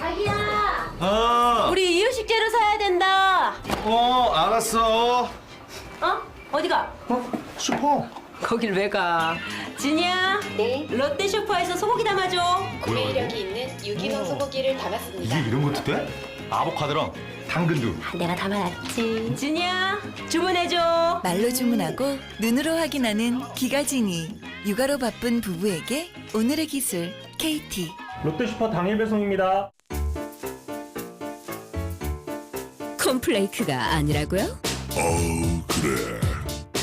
자기야! 우리 이유식 재료 사야 된다. 알았어. 어디가? 슈퍼. 거길 왜 가? 진이야. 네, 롯데 슈퍼에서 소고기 담아줘. 구매 이력이 있는 유기농 소고기를 담았습니다. 이게 이런 것도 돼? 아보카도랑 당근도. 내가 담아놨지. 진이야, 주문해줘. 말로 주문하고 눈으로 확인하는 기가진이. 육아로 바쁜 부부에게 오늘의 기술 KT. 롯데슈퍼 당일 배송입니다. 콘플레이크가 아니라고요? 그래.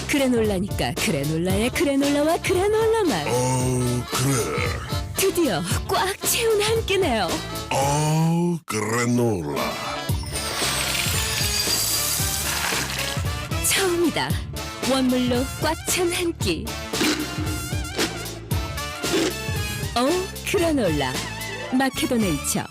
그래놀라니까 그래놀라의 그래놀라와 그래놀라 맛. 그래. 드디어 꽉 채운 한 끼네요. 그래놀라. 처음이다. 원물로 꽉 찬 한 끼. 그래놀라. 마케도네이처.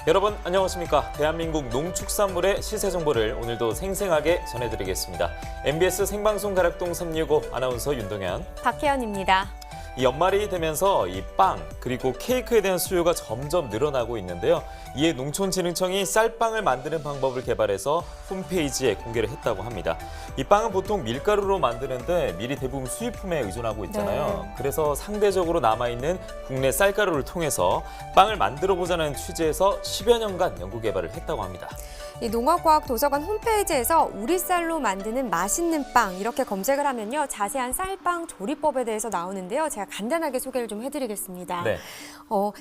여러분 안녕하십니까. 대한민국 농축산물의 시세 정보를 오늘도 생생하게 전해드리겠습니다. MBS 생방송 가락동 365 아나운서 윤동현. 박혜연입니다. 이 연말이 되면서 이 빵 그리고 케이크에 대한 수요가 점점 늘어나고 있는데요. 이에 농촌진흥청이 쌀빵을 만드는 방법을 개발해서 홈페이지에 공개를 했다고 합니다. 이 빵은 보통 밀가루로 만드는데 밀이 대부분 수입품에 의존하고 있잖아요. 네. 그래서 상대적으로 남아있는 국내 쌀가루를 통해서 빵을 만들어보자는 취지에서 10여 년간 연구 개발을 했다고 합니다. 이 농업과학도서관 홈페이지에서 우리 쌀로 만드는 맛있는 빵 이렇게 검색을 하면요. 자세한 쌀빵 조리법에 대해서 나오는데요. 제가 간단하게 소개를 좀 해드리겠습니다. 네.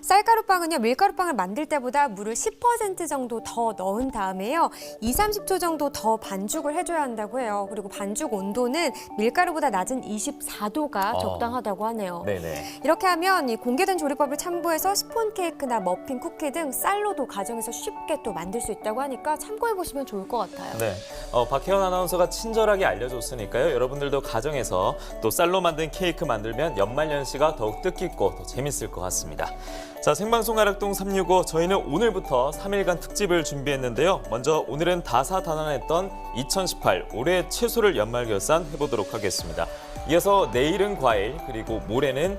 쌀가루빵은요. 밀가루빵을 만들 때보다 물을 10% 정도 더 넣은 다음에요. 2, 30초 정도 더 반죽을 해줘야 한다고 해요. 그리고 반죽 온도는 밀가루보다 낮은 24도가 적당하다고 하네요. 네네. 이렇게 하면 이 공개된 조리법을 참고해서 스폰 케이크나 머핀, 쿠키 등 쌀로도 가정에서 쉽게 또 만들 수 있다고 하니까 참고해보시면 좋을 것 같아요. 네, 박혜원 아나운서가 친절하게 알려줬으니까요. 여러분들도 가정에서 또 쌀로 만든 케이크 만들면 연말연시가 더욱 뜻깊고 더 재밌을 것 같습니다. 자, 생방송 가락동 365 저희는 오늘부터 3일간 특집을 준비했는데요. 먼저 오늘은 다사다난했던 2018 올해 채소를 연말결산 해보도록 하겠습니다. 이어서 내일은 과일 그리고 모레는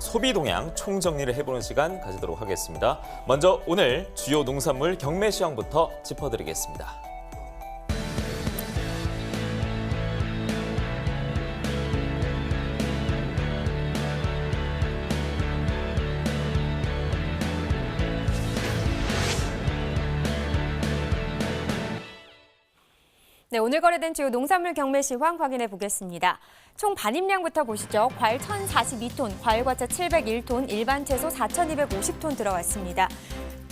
소비 동향 총정리를 해보는 시간 가지도록 하겠습니다. 먼저 오늘 주요 농산물 경매 시황부터 짚어드리겠습니다. 네, 오늘 거래된 주요 농산물 경매 시황 확인해 보겠습니다. 총 반입량부터 보시죠. 과일 1,042톤, 과일과채 701톤, 일반 채소 4,250톤 들어왔습니다.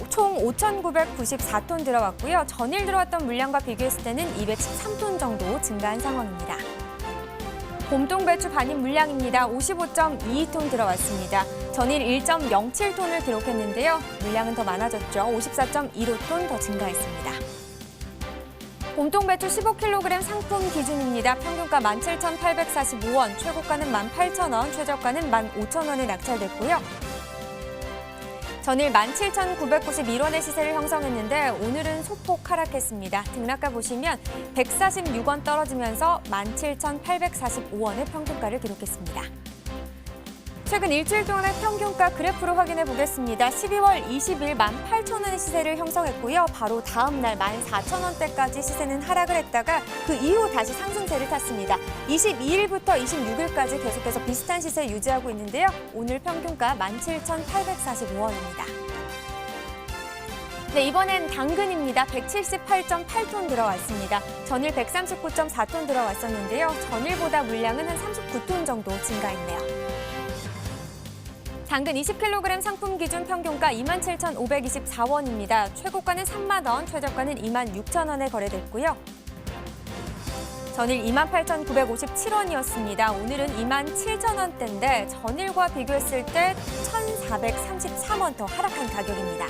총 5,994톤 들어왔고요. 전일 들어왔던 물량과 비교했을 때는 213톤 정도 증가한 상황입니다. 봄동 배추 반입 물량입니다. 55.22톤 들어왔습니다. 전일 1.07톤을 기록했는데요. 물량은 더 많아졌죠. 54.15톤 더 증가했습니다. 봄동 배추 15kg 상품 기준입니다. 평균가 17,845원, 최고가는 18,000원, 최저가는 15,000원에 낙찰됐고요. 전일 17,991원의 시세를 형성했는데 오늘은 소폭 하락했습니다. 등락가 보시면 146원 떨어지면서 17,845원의 평균가를 기록했습니다. 최근 일주일 동안의 평균가 그래프로 확인해 보겠습니다. 12월 20일 18,000원의 시세를 형성했고요. 바로 다음 날 14,000원대까지 시세는 하락을 했다가 그 이후 다시 상승세를 탔습니다. 22일부터 26일까지 계속해서 비슷한 시세 유지하고 있는데요. 오늘 평균가 17,845원입니다. 네, 이번엔 당근입니다. 178.8톤 들어왔습니다. 전일 139.4톤 들어왔었는데요. 전일보다 물량은 한 39톤 정도 증가했네요. 당근 20kg 상품 기준 평균가 27,524원입니다. 최고가는 3만 원, 최저가는 26,000원에 거래됐고요. 전일 28,957원이었습니다. 오늘은 27,000원대인데 전일과 비교했을 때 1,433원 더 하락한 가격입니다.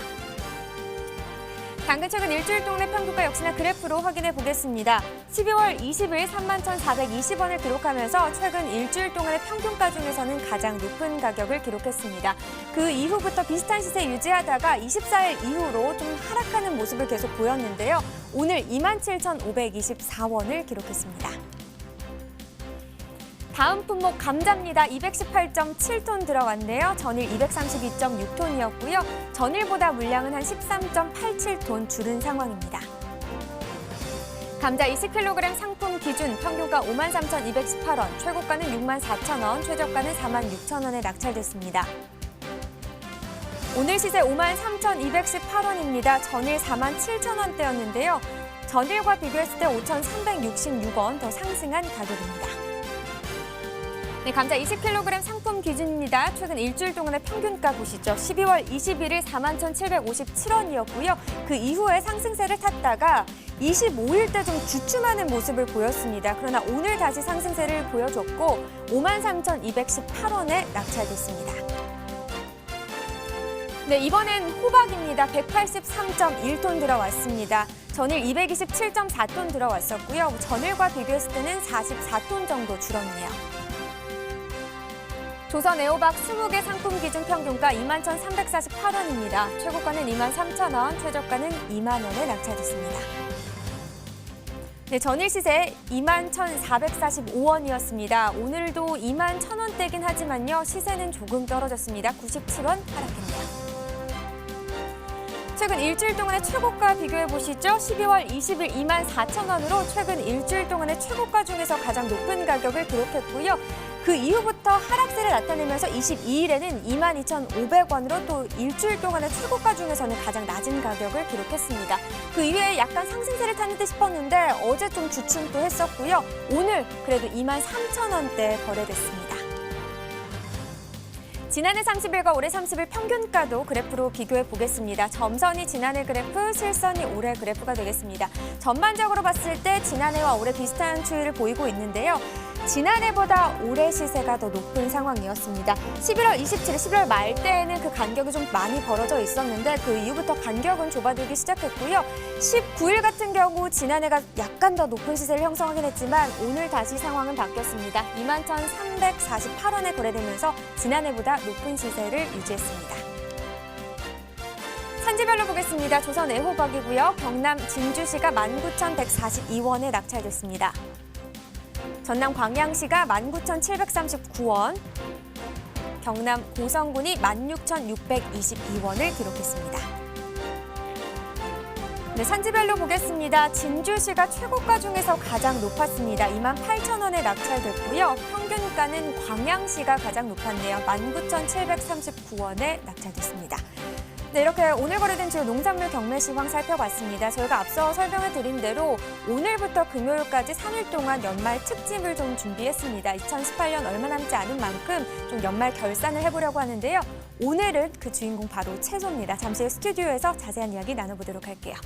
당근 최근 일주일 동안의 평균가 역시나 그래프로 확인해 보겠습니다. 12월 20일 31,420원을 기록하면서 최근 일주일 동안의 평균가 중에서는 가장 높은 가격을 기록했습니다. 그 이후부터 비슷한 시세 유지하다가 24일 이후로 좀 하락하는 모습을 계속 보였는데요. 오늘 27,524원을 기록했습니다. 다음 품목 감자입니다. 218.7톤 들어왔네요. 전일 232.6톤이었고요. 전일보다 물량은 한 13.87톤 줄은 상황입니다. 감자 20kg 상품 기준 평균가 53,218원, 최고가는 64,000원, 최저가는 46,000원에 낙찰됐습니다. 오늘 시세 53,218원입니다. 전일 47,000원대였는데요. 전일과 비교했을 때 5,366원 더 상승한 가격입니다. 네, 감자 20kg 상품 기준입니다. 최근 일주일 동안의 평균가 보시죠. 12월 21일 41,757원이었고요. 그 이후에 상승세를 탔다가 25일 때 좀 주춤하는 모습을 보였습니다. 그러나 오늘 다시 상승세를 보여줬고 53,218원에 낙찰됐습니다. 네, 이번엔 호박입니다. 183.1톤 들어왔습니다. 전일 227.4톤 들어왔었고요. 전일과 비교했을 때는 44톤 정도 줄었네요. 조선 애호박 20개 상품 기준 평균가 21,348원입니다. 최고가는 23,000원, 최저가는 2만 원에 낙찰됐습니다. 네, 전일 시세 21,445원이었습니다. 오늘도 21,000원대긴 하지만요. 시세는 조금 떨어졌습니다. 97원 하락했네요. 최근 일주일 동안의 최고가 비교해 보시죠. 12월 20일 24,000원으로 최근 일주일 동안의 최고가 중에서 가장 높은 가격을 기록했고요. 그 이후부터 하락세를 나타내면서 22일에는 22,500원으로 또 일주일 동안의 최고가 중에서는 가장 낮은 가격을 기록했습니다. 그 이후에 약간 상승세를 타는 듯 싶었는데 어제 좀 주춤도 했었고요. 오늘 그래도 23,000원대 거래됐습니다. 지난해 30일과 올해 30일 평균가도 그래프로 비교해 보겠습니다. 점선이 지난해 그래프, 실선이 올해 그래프가 되겠습니다. 전반적으로 봤을 때 지난해와 올해 비슷한 추이를 보이고 있는데요. 지난해보다 올해 시세가 더 높은 상황이었습니다. 11월 27일, 11월 말때에는 그 간격이 좀 많이 벌어져 있었는데 그 이후부터 간격은 좁아들기 시작했고요. 19일 같은 경우 지난해가 약간 더 높은 시세를 형성하긴 했지만 오늘 다시 상황은 바뀌었습니다. 21,348원에 거래되면서 지난해보다 높은 시세를 유지했습니다. 산지별로 보겠습니다. 조선 애호박이고요. 경남 진주시가 19,142원에 낙찰됐습니다. 전남 광양시가 19,739원, 경남 고성군이 16,622원을 기록했습니다. 네, 산지별로 보겠습니다. 진주시가 최고가 중에서 가장 높았습니다. 28,000원에 낙찰됐고요. 평균가는 광양시가 가장 높았네요. 19,739원에 낙찰됐습니다. 네, 이렇게 오늘 거래된 주요 농산물 경매 시황 살펴봤습니다. 저희가 앞서 설명을 드린 대로 오늘부터 금요일까지 3일 동안 연말 특집을 좀 준비했습니다. 2018년 얼마 남지 않은 만큼 좀 연말 결산을 해보려고 하는데요. 오늘은 그 주인공 바로 채소입니다. 잠시 후 스튜디오에서 자세한 이야기 나눠보도록 할게요.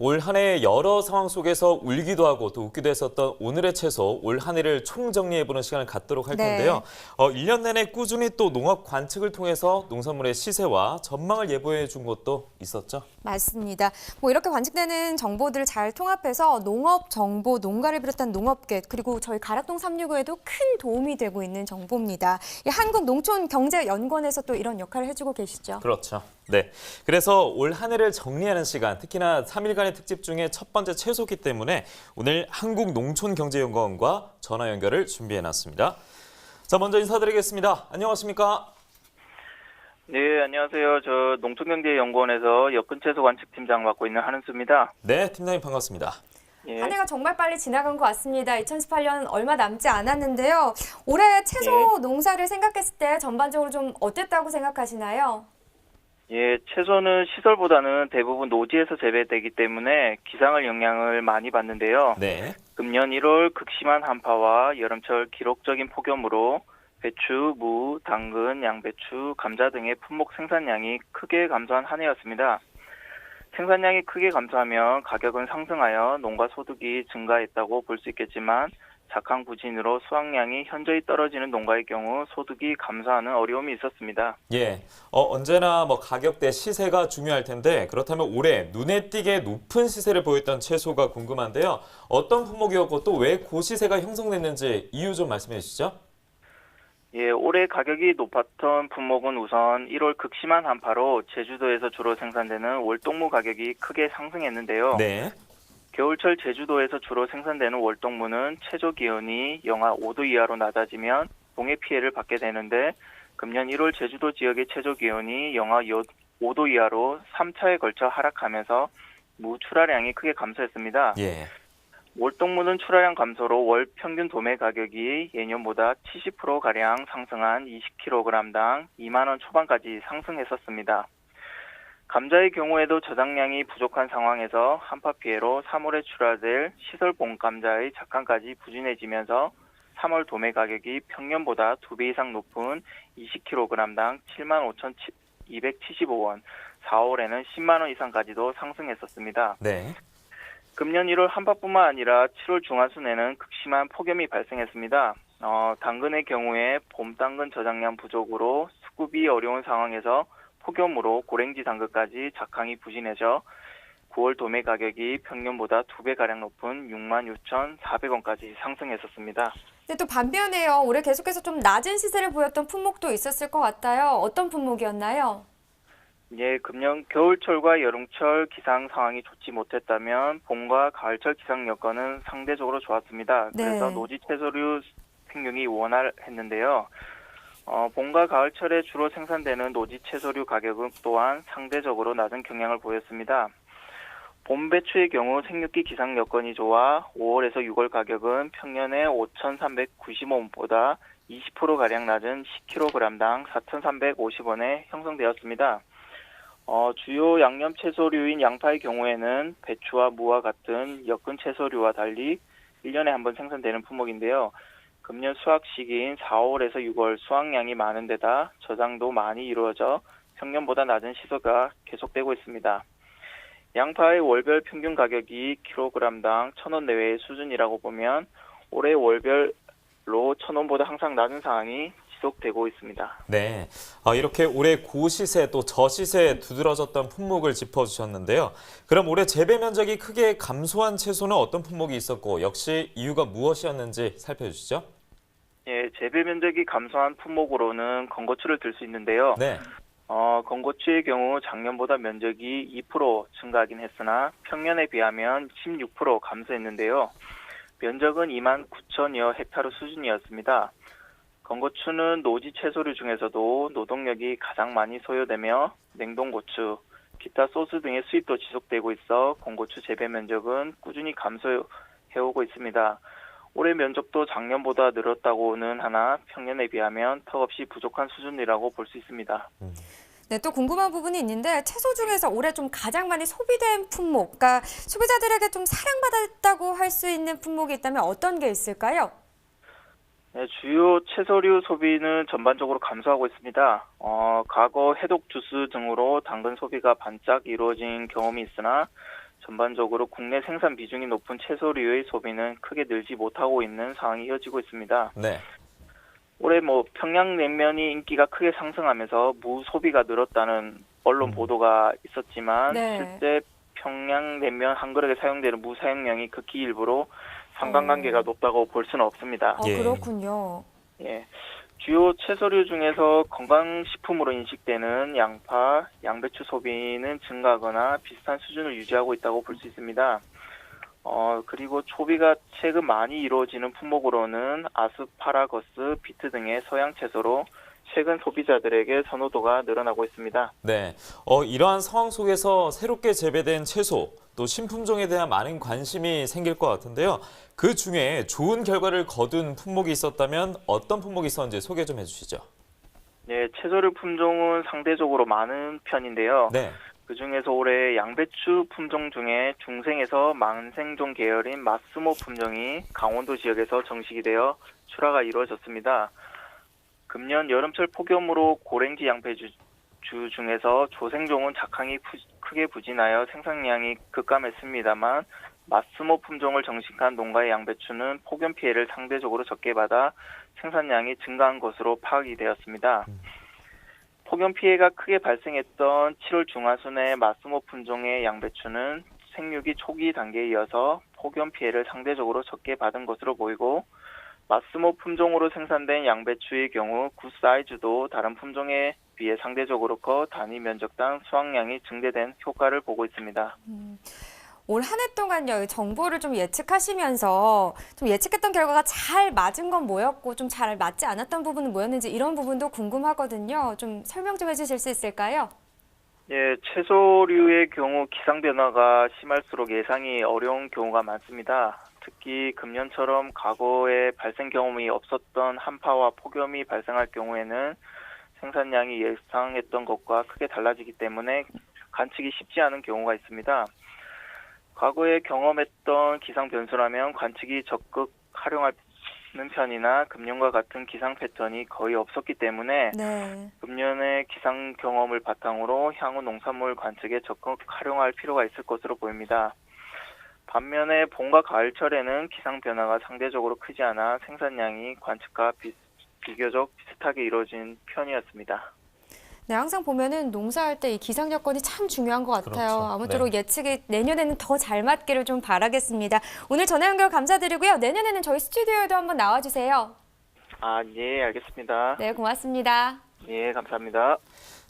올 한 해의 여러 상황 속에서 울기도 하고 또 웃기도 했었던 오늘의 채소, 올 한 해를 총정리해보는 시간을 갖도록 할 텐데요. 1년 내내 꾸준히 또 농업 관측을 통해서 농산물의 시세와 전망을 예보해 준 것도 있었죠. 맞습니다. 이렇게 관측되는 정보들을 잘 통합해서 농업 정보, 농가를 비롯한 농업계 그리고 저희 가락동 365에도 큰 도움이 되고 있는 정보입니다. 한국농촌경제연구원에서 또 이런 역할을 해주고 계시죠. 그렇죠. 네, 그래서 올 한 해를 정리하는 시간, 특히나 3일간의 특집 중에 첫 번째 채소기 때문에 오늘 한국농촌경제연구원과 전화 연결을 준비해놨습니다. 자, 먼저 인사드리겠습니다. 안녕하십니까? 네, 안녕하세요. 저 농촌경제연구원에서 엮은채소 관측팀장 맡고 있는 한은수입니다. 네, 팀장님 반갑습니다. 예. 한 해가 정말 빨리 지나간 것 같습니다. 2018년 얼마 남지 않았는데요. 올해 채소 농사를 생각했을 때 전반적으로 좀 어땠다고 생각하시나요? 예, 채소는 시설보다는 대부분 노지에서 재배되기 때문에 기상을 영향을 많이 받는데요. 네. 금년 1월 극심한 한파와 여름철 기록적인 폭염으로 배추, 무, 당근, 양배추, 감자 등의 품목 생산량이 크게 감소한 한 해였습니다. 생산량이 크게 감소하면 가격은 상승하여 농가 소득이 증가했다고 볼 수 있겠지만 작황부진으로 수확량이 현저히 떨어지는 농가의 경우 소득이 감소하는 어려움이 있었습니다. 예, 언제나 가격 대 시세가 중요할 텐데 그렇다면 올해 눈에 띄게 높은 시세를 보였던 채소가 궁금한데요. 어떤 품목이었고 또 왜 고시세가 형성됐는지 이유 좀 말씀해 주시죠. 예, 올해 가격이 높았던 품목은 우선 1월 극심한 한파로 제주도에서 주로 생산되는 월동무 가격이 크게 상승했는데요. 네. 겨울철 제주도에서 주로 생산되는 월동무는 최저 기온이 영하 5도 이하로 낮아지면 동해 피해를 받게 되는데 금년 1월 제주도 지역의 최저 기온이 영하 5도 이하로 3차에 걸쳐 하락하면서 무 출하량이 크게 감소했습니다. 예. 월동무는 출하량 감소로 월 평균 도매 가격이 예년보다 70%가량 상승한 20kg당 2만 원 초반까지 상승했었습니다. 감자의 경우에도 저장량이 부족한 상황에서 한파 피해로 3월에 출하될 시설 봄 감자의 작황까지 부진해지면서 3월 도매 가격이 평년보다 2배 이상 높은 20kg당 75,275원, 4월에는 10만 원 이상까지도 상승했었습니다. 네. 금년 1월 한파뿐만 아니라 7월 중하순에는 극심한 폭염이 발생했습니다. 당근의 경우에 봄 당근 저장량 부족으로 수급이 어려운 상황에서 폭염으로 고랭지 당근까지 작황이 부진해져 9월 도매 가격이 평년보다 2배가량 높은 66,400원까지 상승했었습니다. 근데 또 반면에요. 올해 계속해서 좀 낮은 시세를 보였던 품목도 있었을 것 같아요. 어떤 품목이었나요? 예, 금년 겨울철과 여름철 기상 상황이 좋지 못했다면 봄과 가을철 기상 여건은 상대적으로 좋았습니다. 네. 그래서 노지 채소류 생육이 원활했는데요. 봄과 가을철에 주로 생산되는 노지 채소류 가격은 또한 상대적으로 낮은 경향을 보였습니다. 봄 배추의 경우 생육기 기상 여건이 좋아 5월에서 6월 가격은 평년의 5,395원보다 20%가량 낮은 10kg당 4,350원에 형성되었습니다. 주요 양념 채소류인 양파의 경우에는 배추와 무와 같은 엮은 채소류와 달리 1년에 한 번 생산되는 품목인데요. 금년 수확 시기인 4월에서 6월 수확량이 많은 데다 저장도 많이 이루어져 평년보다 낮은 시세가 계속되고 있습니다. 양파의 월별 평균 가격이 kg당 1,000원 내외의 수준이라고 보면 올해 월별로 1,000원보다 항상 낮은 상황이 지속되고 있습니다. 네, 이렇게 올해 고시세 또 저시세에 두드러졌던 품목을 짚어주셨는데요. 그럼 올해 재배 면적이 크게 감소한 채소는 어떤 품목이 있었고 역시 이유가 무엇이었는지 살펴주시죠. 예, 재배 면적이 감소한 품목으로는 건고추를 들 수 있는데요. 네. 건고추의 경우 작년보다 면적이 2% 증가하긴 했으나 평년에 비하면 16% 감소했는데요. 면적은 29,000여 헥타르 수준이었습니다. 건고추는 노지 채소류 중에서도 노동력이 가장 많이 소요되며 냉동고추, 기타 소스 등의 수입도 지속되고 있어 건고추 재배 면적은 꾸준히 감소해오고 있습니다. 올해 면적도 작년보다 늘었다고는 하나 평년에 비하면 턱없이 부족한 수준이라고 볼 수 있습니다. 네, 또 궁금한 부분이 있는데 채소 중에서 올해 좀 가장 많이 소비된 품목, 그러니까 소비자들에게 좀 사랑받았다고 할 수 있는 품목이 있다면 어떤 게 있을까요? 네, 주요 채소류 소비는 전반적으로 감소하고 있습니다. 과거 해독 주스 등으로 당근 소비가 반짝 이루어진 경험이 있으나 전반적으로 국내 생산 비중이 높은 채소류의 소비는 크게 늘지 못하고 있는 상황이 이어지고 있습니다. 네. 올해 평양냉면이 인기가 크게 상승하면서 무 소비가 늘었다는 언론 보도가 있었지만 네. 실제 평양냉면 한 그릇에 사용되는 무 사용량이 극히 일부로 상관관계가 높다고 볼 수는 없습니다. 예. 그렇군요. 예. 주요 채소류 중에서 건강식품으로 인식되는 양파, 양배추 소비는 증가하거나 비슷한 수준을 유지하고 있다고 볼 수 있습니다. 그리고 소비가 최근 많이 이루어지는 품목으로는 아스파라거스, 비트 등의 서양 채소로 최근 소비자들에게 선호도가 늘어나고 있습니다. 네, 이러한 상황 속에서 새롭게 재배된 채소, 또 신품종에 대한 많은 관심이 생길 것 같은데요. 그 중에 좋은 결과를 거둔 품목이 있었다면 어떤 품목이 있었는지 소개 좀 해주시죠. 네, 채소류 품종은 상대적으로 많은 편인데요. 네. 그중에서 올해 양배추 품종 중에 중생에서 만생종 계열인 마스모 품종이 강원도 지역에서 정식이 되어 출하가 이루어졌습니다. 금년 여름철 폭염으로 고랭지 양배추 중에서 조생종은 작황이 크게 부진하여 생산량이 급감했습니다만 마스모 품종을 정식한 농가의 양배추는 폭염 피해를 상대적으로 적게 받아 생산량이 증가한 것으로 파악이 되었습니다. 폭염 피해가 크게 발생했던 7월 중하순의 마스모 품종의 양배추는 생육이 초기 단계에 이어서 폭염 피해를 상대적으로 적게 받은 것으로 보이고 마스모 품종으로 생산된 양배추의 경우 굿 사이즈도 다른 품종에 비해 상대적으로 커 단위 면적당 수확량이 증대된 효과를 보고 있습니다. 올 한 해 동안요, 정보를 좀 예측하시면서 좀 예측했던 결과가 잘 맞은 건 뭐였고 좀 잘 맞지 않았던 부분은 뭐였는지 이런 부분도 궁금하거든요. 좀 설명 좀 해주실 수 있을까요? 예, 채소류의 경우 기상 변화가 심할수록 예상이 어려운 경우가 많습니다. 특히 금년처럼 과거에 발생 경험이 없었던 한파와 폭염이 발생할 경우에는 생산량이 예상했던 것과 크게 달라지기 때문에 관측이 쉽지 않은 경우가 있습니다. 과거에 경험했던 기상 변수라면 관측이 적극 활용하는 편이나 금년과 같은 기상 패턴이 거의 없었기 때문에 네. 금년의 기상 경험을 바탕으로 향후 농산물 관측에 적극 활용할 필요가 있을 것으로 보입니다. 반면에 봄과 가을철에는 기상 변화가 상대적으로 크지 않아 생산량이 관측과 비교적 비슷하게 이루어진 편이었습니다. 네, 항상 보면은 농사할 때 이 기상 여건이 참 중요한 것 같아요. 그렇죠. 아무쪼록 네. 예측이 내년에는 더 잘 맞기를 좀 바라겠습니다. 오늘 전화 연결 감사드리고요. 내년에는 저희 스튜디오에도 한번 나와주세요. 아, 예, 알겠습니다. 네, 고맙습니다. 예, 감사합니다.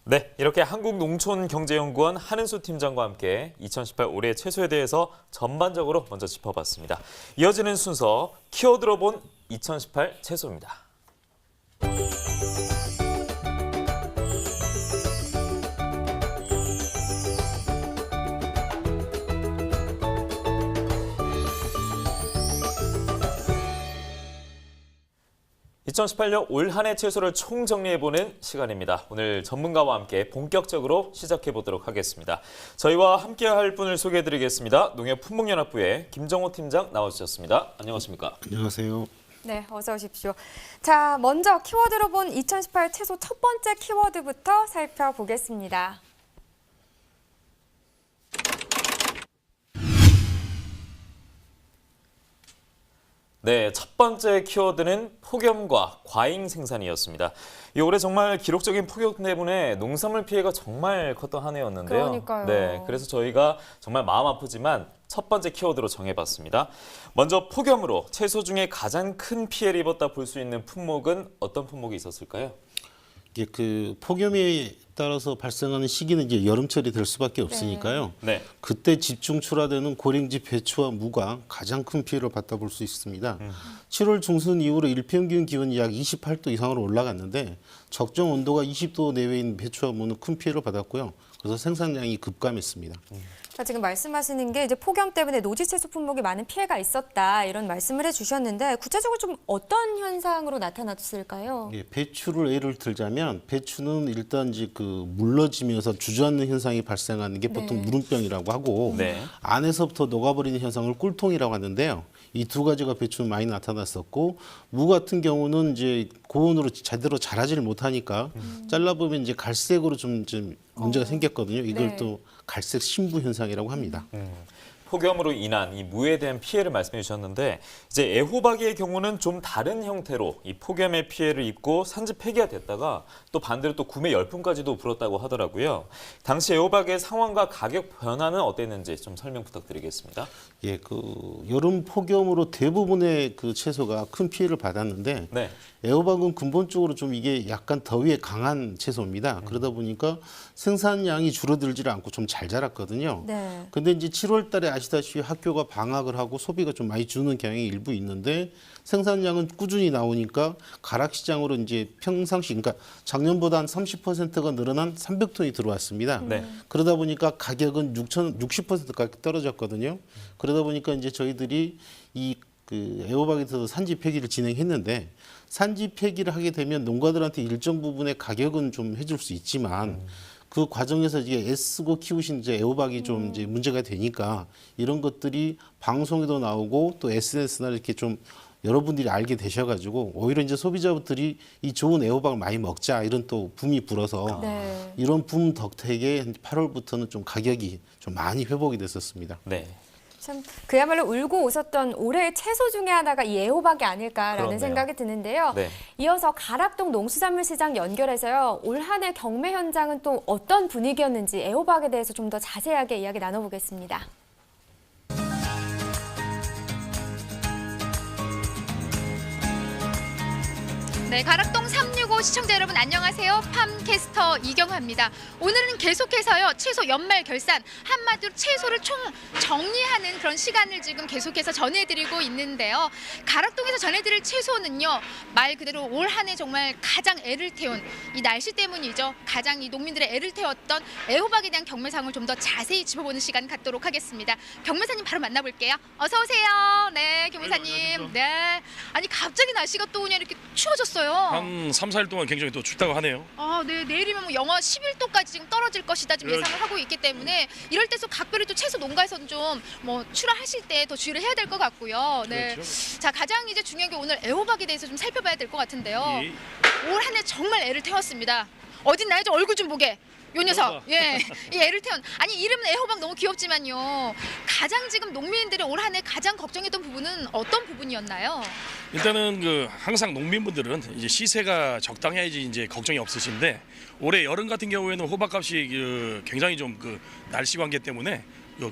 네, 이렇게 한국농촌경제연구원 한은수 팀장과 함께 2018 올해 채소에 대해서 전반적으로 먼저 짚어봤습니다. 이어지는 순서 키워드로 본 2018 채소입니다. (2018년) 올 한 해 채소를 총정리해보는 시간입니다. 오늘 전문가와 함께 본격적으로 시작해보도록 하겠습니다. 저희와 함께할 분을 소개해드리겠습니다. 농협품목연합부의 김정호 팀장 나와주셨습니다. 안녕하십니까? 안녕하세요. 네, 어서 오십시오. 자, 먼저 키워드로 본 2018 채소 첫 번째 키워드부터 살펴보겠습니다. 네, 첫 번째 키워드는 폭염과 과잉 생산이었습니다. 이 올해 정말 기록적인 폭염 때문에 농산물 피해가 정말 컸던 한 해였는데요. 그러니까요. 네, 그래서 저희가 정말 마음 아프지만 첫 번째 키워드로 정해봤습니다. 먼저 폭염으로 채소 중에 가장 큰 피해를 입었다 볼 수 있는 품목은 어떤 품목이 있었을까요? 이게 그 폭염에 따라서 발생하는 시기는 이제 여름철이 될 수밖에 없으니까요. 네. 그때 집중 출하되는 고랭지, 배추와 무가 가장 큰 피해를 받다 볼 수 있습니다. 7월 중순 이후로 일평균 기온이 약 28도 이상으로 올라갔는데 적정 온도가 20도 내외인 배추와 무는 큰 피해를 받았고요. 그래서 생산량이 급감했습니다. 자, 지금 말씀하시는 게 이제 폭염 때문에 노지 채소 품목이 많은 피해가 있었다 이런 말씀을 해주셨는데 구체적으로 좀 어떤 현상으로 나타났을까요? 예, 배추를 예를 들자면 배추는 일단 이제 그 물러지면서 주저앉는 현상이 발생하는 게 보통 무름병이라고 하고 네. 안에서부터 녹아버리는 현상을 꿀통이라고 하는데요. 이 두 가지가 배추는 많이 나타났었고 무 같은 경우는 이제 고온으로 제대로 자라지를 못하니까 잘라보면 이제 갈색으로 좀 문제가 생겼거든요. 이걸 네. 또 갈색 신부 현상이라고 합니다. 폭염으로 인한 이 무에 대한 피해를 말씀해 주셨는데 이제 애호박의 경우는 좀 다른 형태로 이 폭염의 피해를 입고 산지 폐기가 됐다가 또 반대로 또 구매 열풍까지도 불었다고 하더라고요. 당시 애호박의 상황과 가격 변화는 어땠는지 좀 설명 부탁드리겠습니다. 예, 그 여름 폭염으로 대부분의 그 채소가 큰 피해를 받았는데 네. 애호박은 근본적으로 좀 이게 약간 더위에 강한 채소입니다. 그러다 보니까 생산량이 줄어들지를 않고 좀 잘 자랐거든요. 네. 근데 이제 7월 달에 아시다시피 학교가 방학을 하고 소비가 좀 많이 주는 경향이 일부 있는데 생산량은 꾸준히 나오니까 가락시장으로 이제 평상시 그러니까 작년보다 한 30%가 늘어난 300톤이 들어왔습니다. 네. 그러다 보니까 가격은 60%까지 떨어졌거든요. 그러다 보니까 이제 저희들이 이 그 애호박에 있어서 산지 폐기를 진행했는데 산지 폐기를 하게 되면 농가들한테 일정 부분의 가격은 좀 해줄 수 있지만 그 과정에서 이제 애쓰고 키우신 이제 애호박이 좀 이제 문제가 되니까 이런 것들이 방송에도 나오고 또 SNS나 이렇게 좀 여러분들이 알게 되셔가지고 오히려 이제 소비자분들이 이 좋은 애호박을 많이 먹자 이런 또 붐이 불어서 네. 이런 붐 덕택에 8월부터는 좀 가격이 좀 많이 회복이 됐었습니다. 네. 참 그야말로 울고 웃었던 올해의 채소 중에 하나가 이 애호박이 아닐까라는 그렇네요. 생각이 드는데요. 네. 이어서 가락동 농수산물 시장 연결해서요. 올 한 해 경매 현장은 또 어떤 분위기였는지 애호박에 대해서 좀 더 자세하게 이야기 나눠보겠습니다. 네, 가락동 365 시청자 여러분 안녕하세요. 팜캐스터 이경화입니다. 오늘은 계속해서요. 채소 연말 결산, 한마디로 채소를 총 정리하는 그런 시간을 지금 계속해서 전해드리고 있는데요. 가락동에서 전해드릴 채소는요. 말 그대로 올 한 해 정말 가장 애를 태운 이 날씨 때문이죠. 가장 이 농민들의 애를 태웠던 애호박에 대한 경매상을 좀 더 자세히 짚어보는 시간 갖도록 하겠습니다. 경매사님 바로 만나볼게요. 어서 오세요. 네, 경매사님. 네. 아니 갑자기 날씨가 또 그냥 이렇게 추워졌어요. 한 3, 4일 동안 굉장히 또 춥다고 하네요. 아, 네. 내일이면 뭐 영하 11도까지 지금 떨어질 것이다 지금 그렇죠. 예상을 하고 있기 때문에 이럴 때서 각별히 또 채소 농가에서는 좀 뭐 출하하실 때 더 주의를 해야 될 것 같고요. 네. 그렇죠. 자, 가장 이제 중요한 게 오늘 애호박에 대해서 좀 살펴봐야 될 것 같은데요. 예. 올 한 해 정말 애를 태웠습니다. 어딨나요? 저 얼굴 좀 보게. 요 녀석. 애호박. 예. 이 애를 태운. 아니 이름은 애호박 너무 귀엽지만요. 가장 지금 농민들이 올 한 해 가장 걱정했던 부분은 어떤 부분이었나요? 일단은 그 항상 농민분들은 이제 시세가 적당해야지 이제 걱정이 없으신데 올해 여름 같은 경우에는 호박값이 굉장히 좀 그 날씨 관계 때문에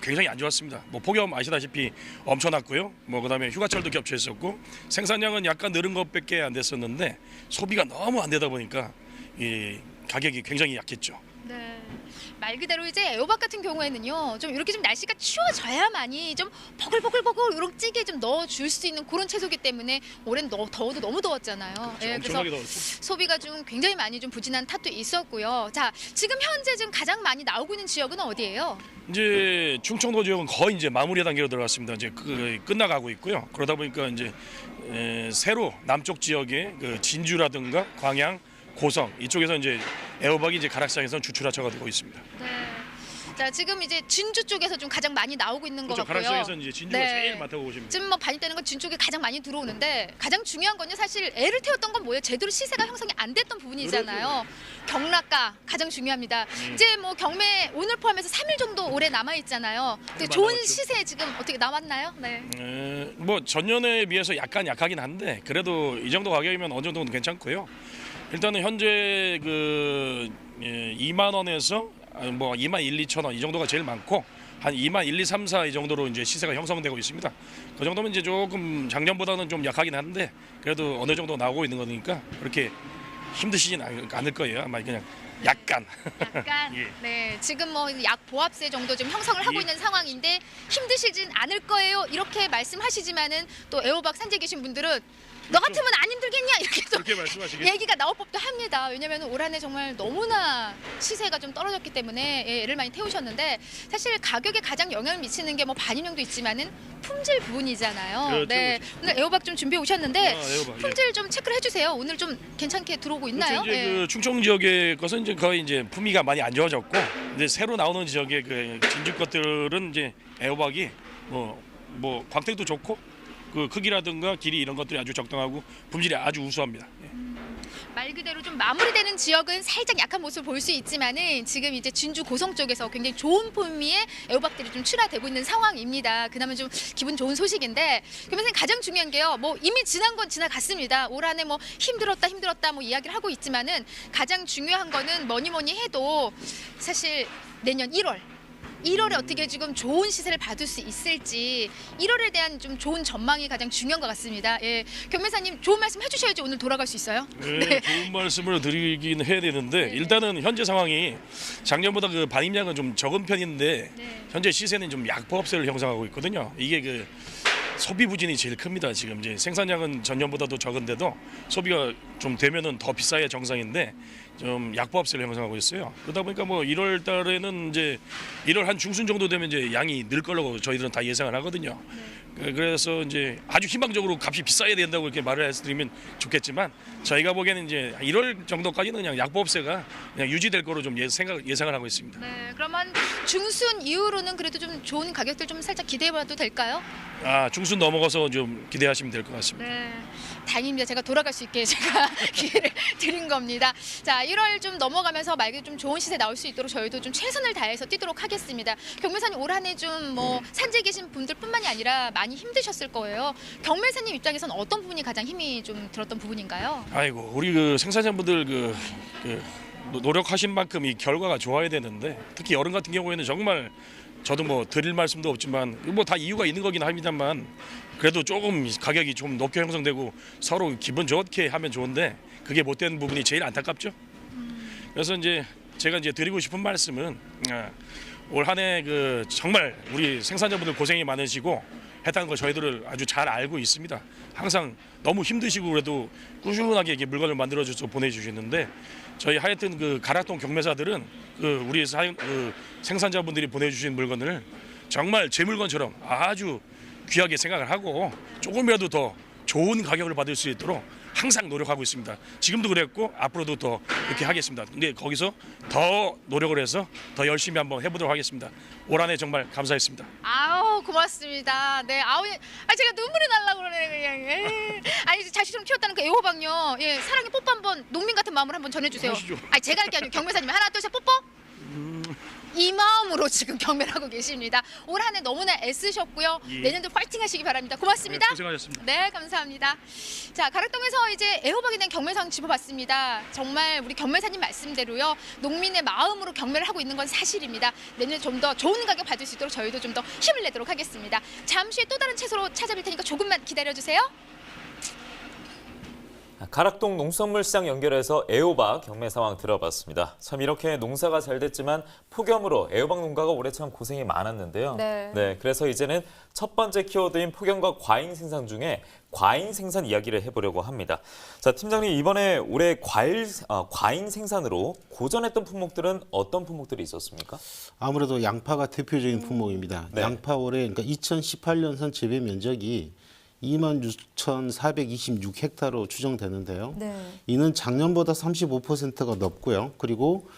굉장히 안 좋았습니다. 뭐 폭염 아시다시피 엄청났고요. 뭐 그다음에 휴가철도 겹쳐있었고 생산량은 약간 늘은 것밖에 안 됐었는데 소비가 너무 안 되다 보니까 이 가격이 굉장히 약했죠. 네. 말 그대로 이제 애호박 같은 경우에는요. 좀 이렇게 좀 날씨가 추워져야만이 좀 버글버글버글 이렇게 찌게 좀 넣어줄 수 있는 그런 채소기 때문에 올해는 더워도 너무 더웠잖아요. 그렇죠. 예, 엄청나게 그래서 더웠죠. 소비가 좀 굉장히 많이 좀 부진한 탓도 있었고요. 자, 지금 현재 지금 가장 많이 나오고 있는 지역은 어디예요? 이제 충청도 지역은 거의 이제 마무리 단계로 들어갔습니다. 이제 끝나가고 있고요. 그러다 보니까 이제 새로 남쪽 지역의 그 진주라든가 광양, 고성 이쪽에서 이제 애호박이 이제 가락시장에서 주출하처가 되고 있습니다. 네. 자, 지금 이제 진주 쪽에서 좀 가장 많이 나오고 있는 것 그렇죠. 같고요. 가락시장에서 이제 진주가 제일 많다고 보시면 돼요. 지금 뭐 반입되는 건 진 쪽에 가장 많이 들어오는데 가장 중요한 건요. 사실 애를 태웠던 건 뭐예요? 제대로 시세가 형성이 안 됐던 부분이잖아요. 경락가 가장 중요합니다. 이제 뭐 경매 오늘 포함해서 3일 정도 올해 남아 있잖아요. 근데 좋은 남았죠. 시세 지금 어떻게 남았나요? 네. 뭐 전년에 비해서 약간 약하긴 한데 그래도 이 정도 가격이면 어느 정도는 괜찮고요. 일단은 현재 그 2만 원에서 뭐 2만 1, 2천 원 이 정도가 제일 많고 한 2만 1, 2, 3, 4 이 정도로 이제 시세가 형성되고 있습니다. 그 정도면 이제 조금 작년보다는 좀 약하긴 한데 그래도 어느 정도 나오고 있는 거니까 그렇게 힘드시진 않을 거예요. 아마 그냥 약간. 약간 예. 네, 지금 뭐 약 보합세 정도 좀 형성을 하고 예. 있는 상황인데 힘드시진 않을 거예요. 이렇게 말씀하시지만은 또 애호박 산지에 계신 분들은 너 같으면 안 힘들겠냐 이렇게 또 그렇게 말씀하시겠죠. 얘기가 나올 법도 합니다. 왜냐하면 올 한 해 정말 너무나 시세가 좀 떨어졌기 때문에 애를 많이 태우셨는데 사실 가격에 가장 영향을 미치는 게 뭐 반인용도 있지만은 품질 부분이잖아요. 그렇죠, 네, 오늘 애호박 좀 준비해 오셨는데 애호박, 예. 품질 좀 체크를 해주세요. 오늘 좀 괜찮게 들어오고 있나요? 그렇죠. 이제 그 충청 지역의 것은 이제 거의 이제 품위가 많이 안 좋아졌고 이제 새로 나오는 지역의 그 진주 것들은 이제 애호박이 뭐 광택도 좋고 그 크기라든가 길이 이런 것들이 아주 적당하고 품질이 아주 우수합니다. 예. 말 그대로 좀 마무리되는 지역은 살짝 약한 모습을 볼 수 있지만은 지금 이제 진주 고성 쪽에서 굉장히 좋은 품위의 애호박들이 좀 출하되고 있는 상황입니다. 그나마 좀 기분 좋은 소식인데 그러면 가장 중요한 게요. 뭐 이미 지난 건 지나갔습니다. 올 한 해 뭐 힘들었다 뭐 이야기를 하고 있지만은 가장 중요한 거는 뭐니 해도 사실 내년 1월에 어떻게 지금 좋은 시세를 받을 수 있을지 1월에 대한 좀 좋은 전망이 가장 중요한 것 같습니다. 예, 경매사님 좋은 말씀 해주셔야지 오늘 돌아갈 수 있어요. 네, 좋은 말씀을 드리긴 해야 되는데 일단은 현재 상황이 작년보다 그 반입량은 좀 적은 편인데 현재 시세는 좀 약보합세를 형성하고 있거든요. 이게 그 소비 부진이 제일 큽니다. 지금 이제 생산량은 전년보다도 적은데도 소비가 좀 되면은 더 비싸야 정상인데 좀 약보합세를 형성하고 있어요. 그러다 보니까 뭐 1월 달에는 이제 1월 한 중순 정도 되면 이제 양이 늘 거라고 저희들은 다 예상을 하거든요. 그래서 이제 아주 희망적으로 값이 비싸야 된다고 이렇게 말을 해드리면 좋겠지만 저희가 보기에는 이제 1월 정도까지는 그냥 약보합세가 그냥 유지될 거로 좀 예상을 하고 있습니다. 네, 그러면 중순 이후로는 그래도 좀 좋은 가격들 좀 살짝 기대해봐도 될까요? 중순 넘어가서 좀 기대하시면 될 것 같습니다. 네, 다행입니다. 제가 돌아갈 수 있게 제가 기회를 드린 겁니다. 자, 1월 좀 넘어가면서 말 그대로 좀 좋은 시세 나올 수 있도록 저희도 좀 최선을 다해서 뛰도록 하겠습니다. 경매사님 올 한 해 좀 뭐 산지에 계신 분들뿐만이 아니라 많이 힘드셨을 거예요. 경매사님 입장에서는 어떤 부분이 가장 힘이 좀 들었던 부분인가요? 아이고 우리 그 생산자분들 노력하신 만큼 이 결과가 좋아야 되는데 특히 여름 같은 경우에는 정말 저도 뭐 드릴 말씀도 없지만 뭐 다 이유가 있는 거긴 합니다만 그래도 조금 가격이 좀 높게 형성되고 서로 기분 좋게 하면 좋은데 그게 못된 부분이 제일 안타깝죠. 그래서 이제 제가 이제 드리고 싶은 말씀은 올 한 해 그 정말 우리 생산자분들 고생이 많으시고 했다는 거 저희들을 아주 잘 알고 있습니다. 항상 너무 힘드시고 그래도 꾸준하게 이게 물건을 만들어줘서 보내주시는데 저희 하여튼 그 가락동 경매사들은 그 우리 그 생산자분들이 보내주신 물건을 정말 제 물건처럼 아주 귀하게 생각을 하고 조금이라도 더 좋은 가격을 받을 수 있도록 항상 노력하고 있습니다. 지금도 그랬고 앞으로도 더 이렇게 하겠습니다. 근데 거기서 더 노력을 해서 더 열심히 한번 해보도록 하겠습니다. 올 한 해 정말 감사했습니다. 아우 고맙습니다. 네, 아우 제가 눈물이 날라고 그러네 그냥. 아니 자식처럼 키웠다는 그 애호박요. 예, 사랑의 뽀뽀 한번 농민 같은 마음으로 한번 전해주세요. 하시죠. 아니 제가 할 게 아니고 경매사님 하나 둘 셋 뽀뽀. 이 마음으로 지금 경매를 하고 계십니다. 올 한 해 너무나 애쓰셨고요. 예. 내년도 파이팅 하시기 바랍니다. 고맙습니다. 네, 고생하셨습니다. 네, 감사합니다. 자, 가락동에서 이제 애호박에 대한 경매상 짚어봤습니다. 정말 우리 경매사님 말씀대로요. 농민의 마음으로 경매를 하고 있는 건 사실입니다. 내년에 좀 더 좋은 가격 받을 수 있도록 저희도 좀 더 힘을 내도록 하겠습니다. 잠시 후에 또 다른 채소로 찾아뵐 테니까 조금만 기다려주세요. 가락동 농수산물시장 연결해서 애호박 경매 상황 들어봤습니다. 참 이렇게 농사가 잘 됐지만 폭염으로 애호박 농가가 올해 참 고생이 많았는데요. 네. 그래서 이제는 첫 번째 키워드인 폭염과 과잉 생산 중에 과잉 생산 이야기를 해보려고 합니다. 자, 팀장님 이번에 올해 과잉 생산으로 고전했던 품목들은 어떤 품목들이 있었습니까? 아무래도 양파가 대표적인 품목입니다. 네. 양파 올해 그러니까 2018년선 재배 면적이 26,426헥타르로 추정되는데요. 네. 이는 작년보다 35%가 높고요. 그리고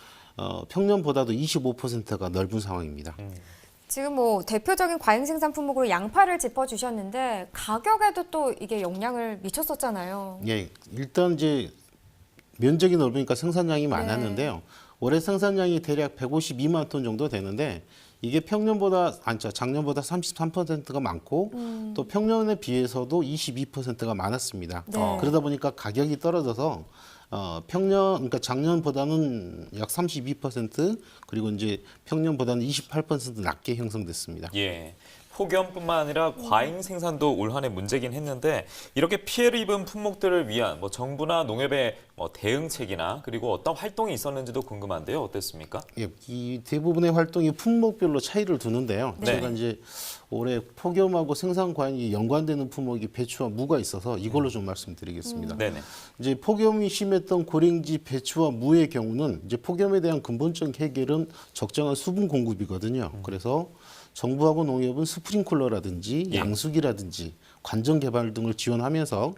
평년보다도 25%가 넓은 상황입니다. 지금 뭐 대표적인 과잉 생산 품목으로 양파를 짚어주셨는데 가격에도 또 이게 영향을 미쳤었잖아요. 예, 일단 이제 면적이 넓으니까 생산량이 많았는데요. 올해 생산량이 대략 152만 톤 정도 되는데 이게 작년보다 33%가 많고 또 평년에 비해서도 22%가 많았습니다. 네. 그러다 보니까 가격이 떨어져서 그러니까 작년보다는 약 32% 그리고 이제 평년보다는 28% 낮게 형성됐습니다. 예. 폭염뿐만 아니라 과잉 생산도 올 한 해 문제긴 했는데 이렇게 피해를 입은 품목들을 위한 정부나 농협의 대응책이나 그리고 어떤 활동이 있었는지도 궁금한데요. 어땠습니까? 예, 이 대부분의 활동이 품목별로 차이를 두는데요. 네. 제가 이제 올해 폭염하고 생산 과잉이 연관되는 품목이 배추와 무가 있어서 이걸로 좀 말씀드리겠습니다. 네네. 이제 폭염이 심했던 고랭지, 배추와 무의 경우는 이제 폭염에 대한 근본적 해결은 적정한 수분 공급이거든요. 그래서 정부하고 농협은 스프링클러라든지 양수기라든지 관정 개발 등을 지원하면서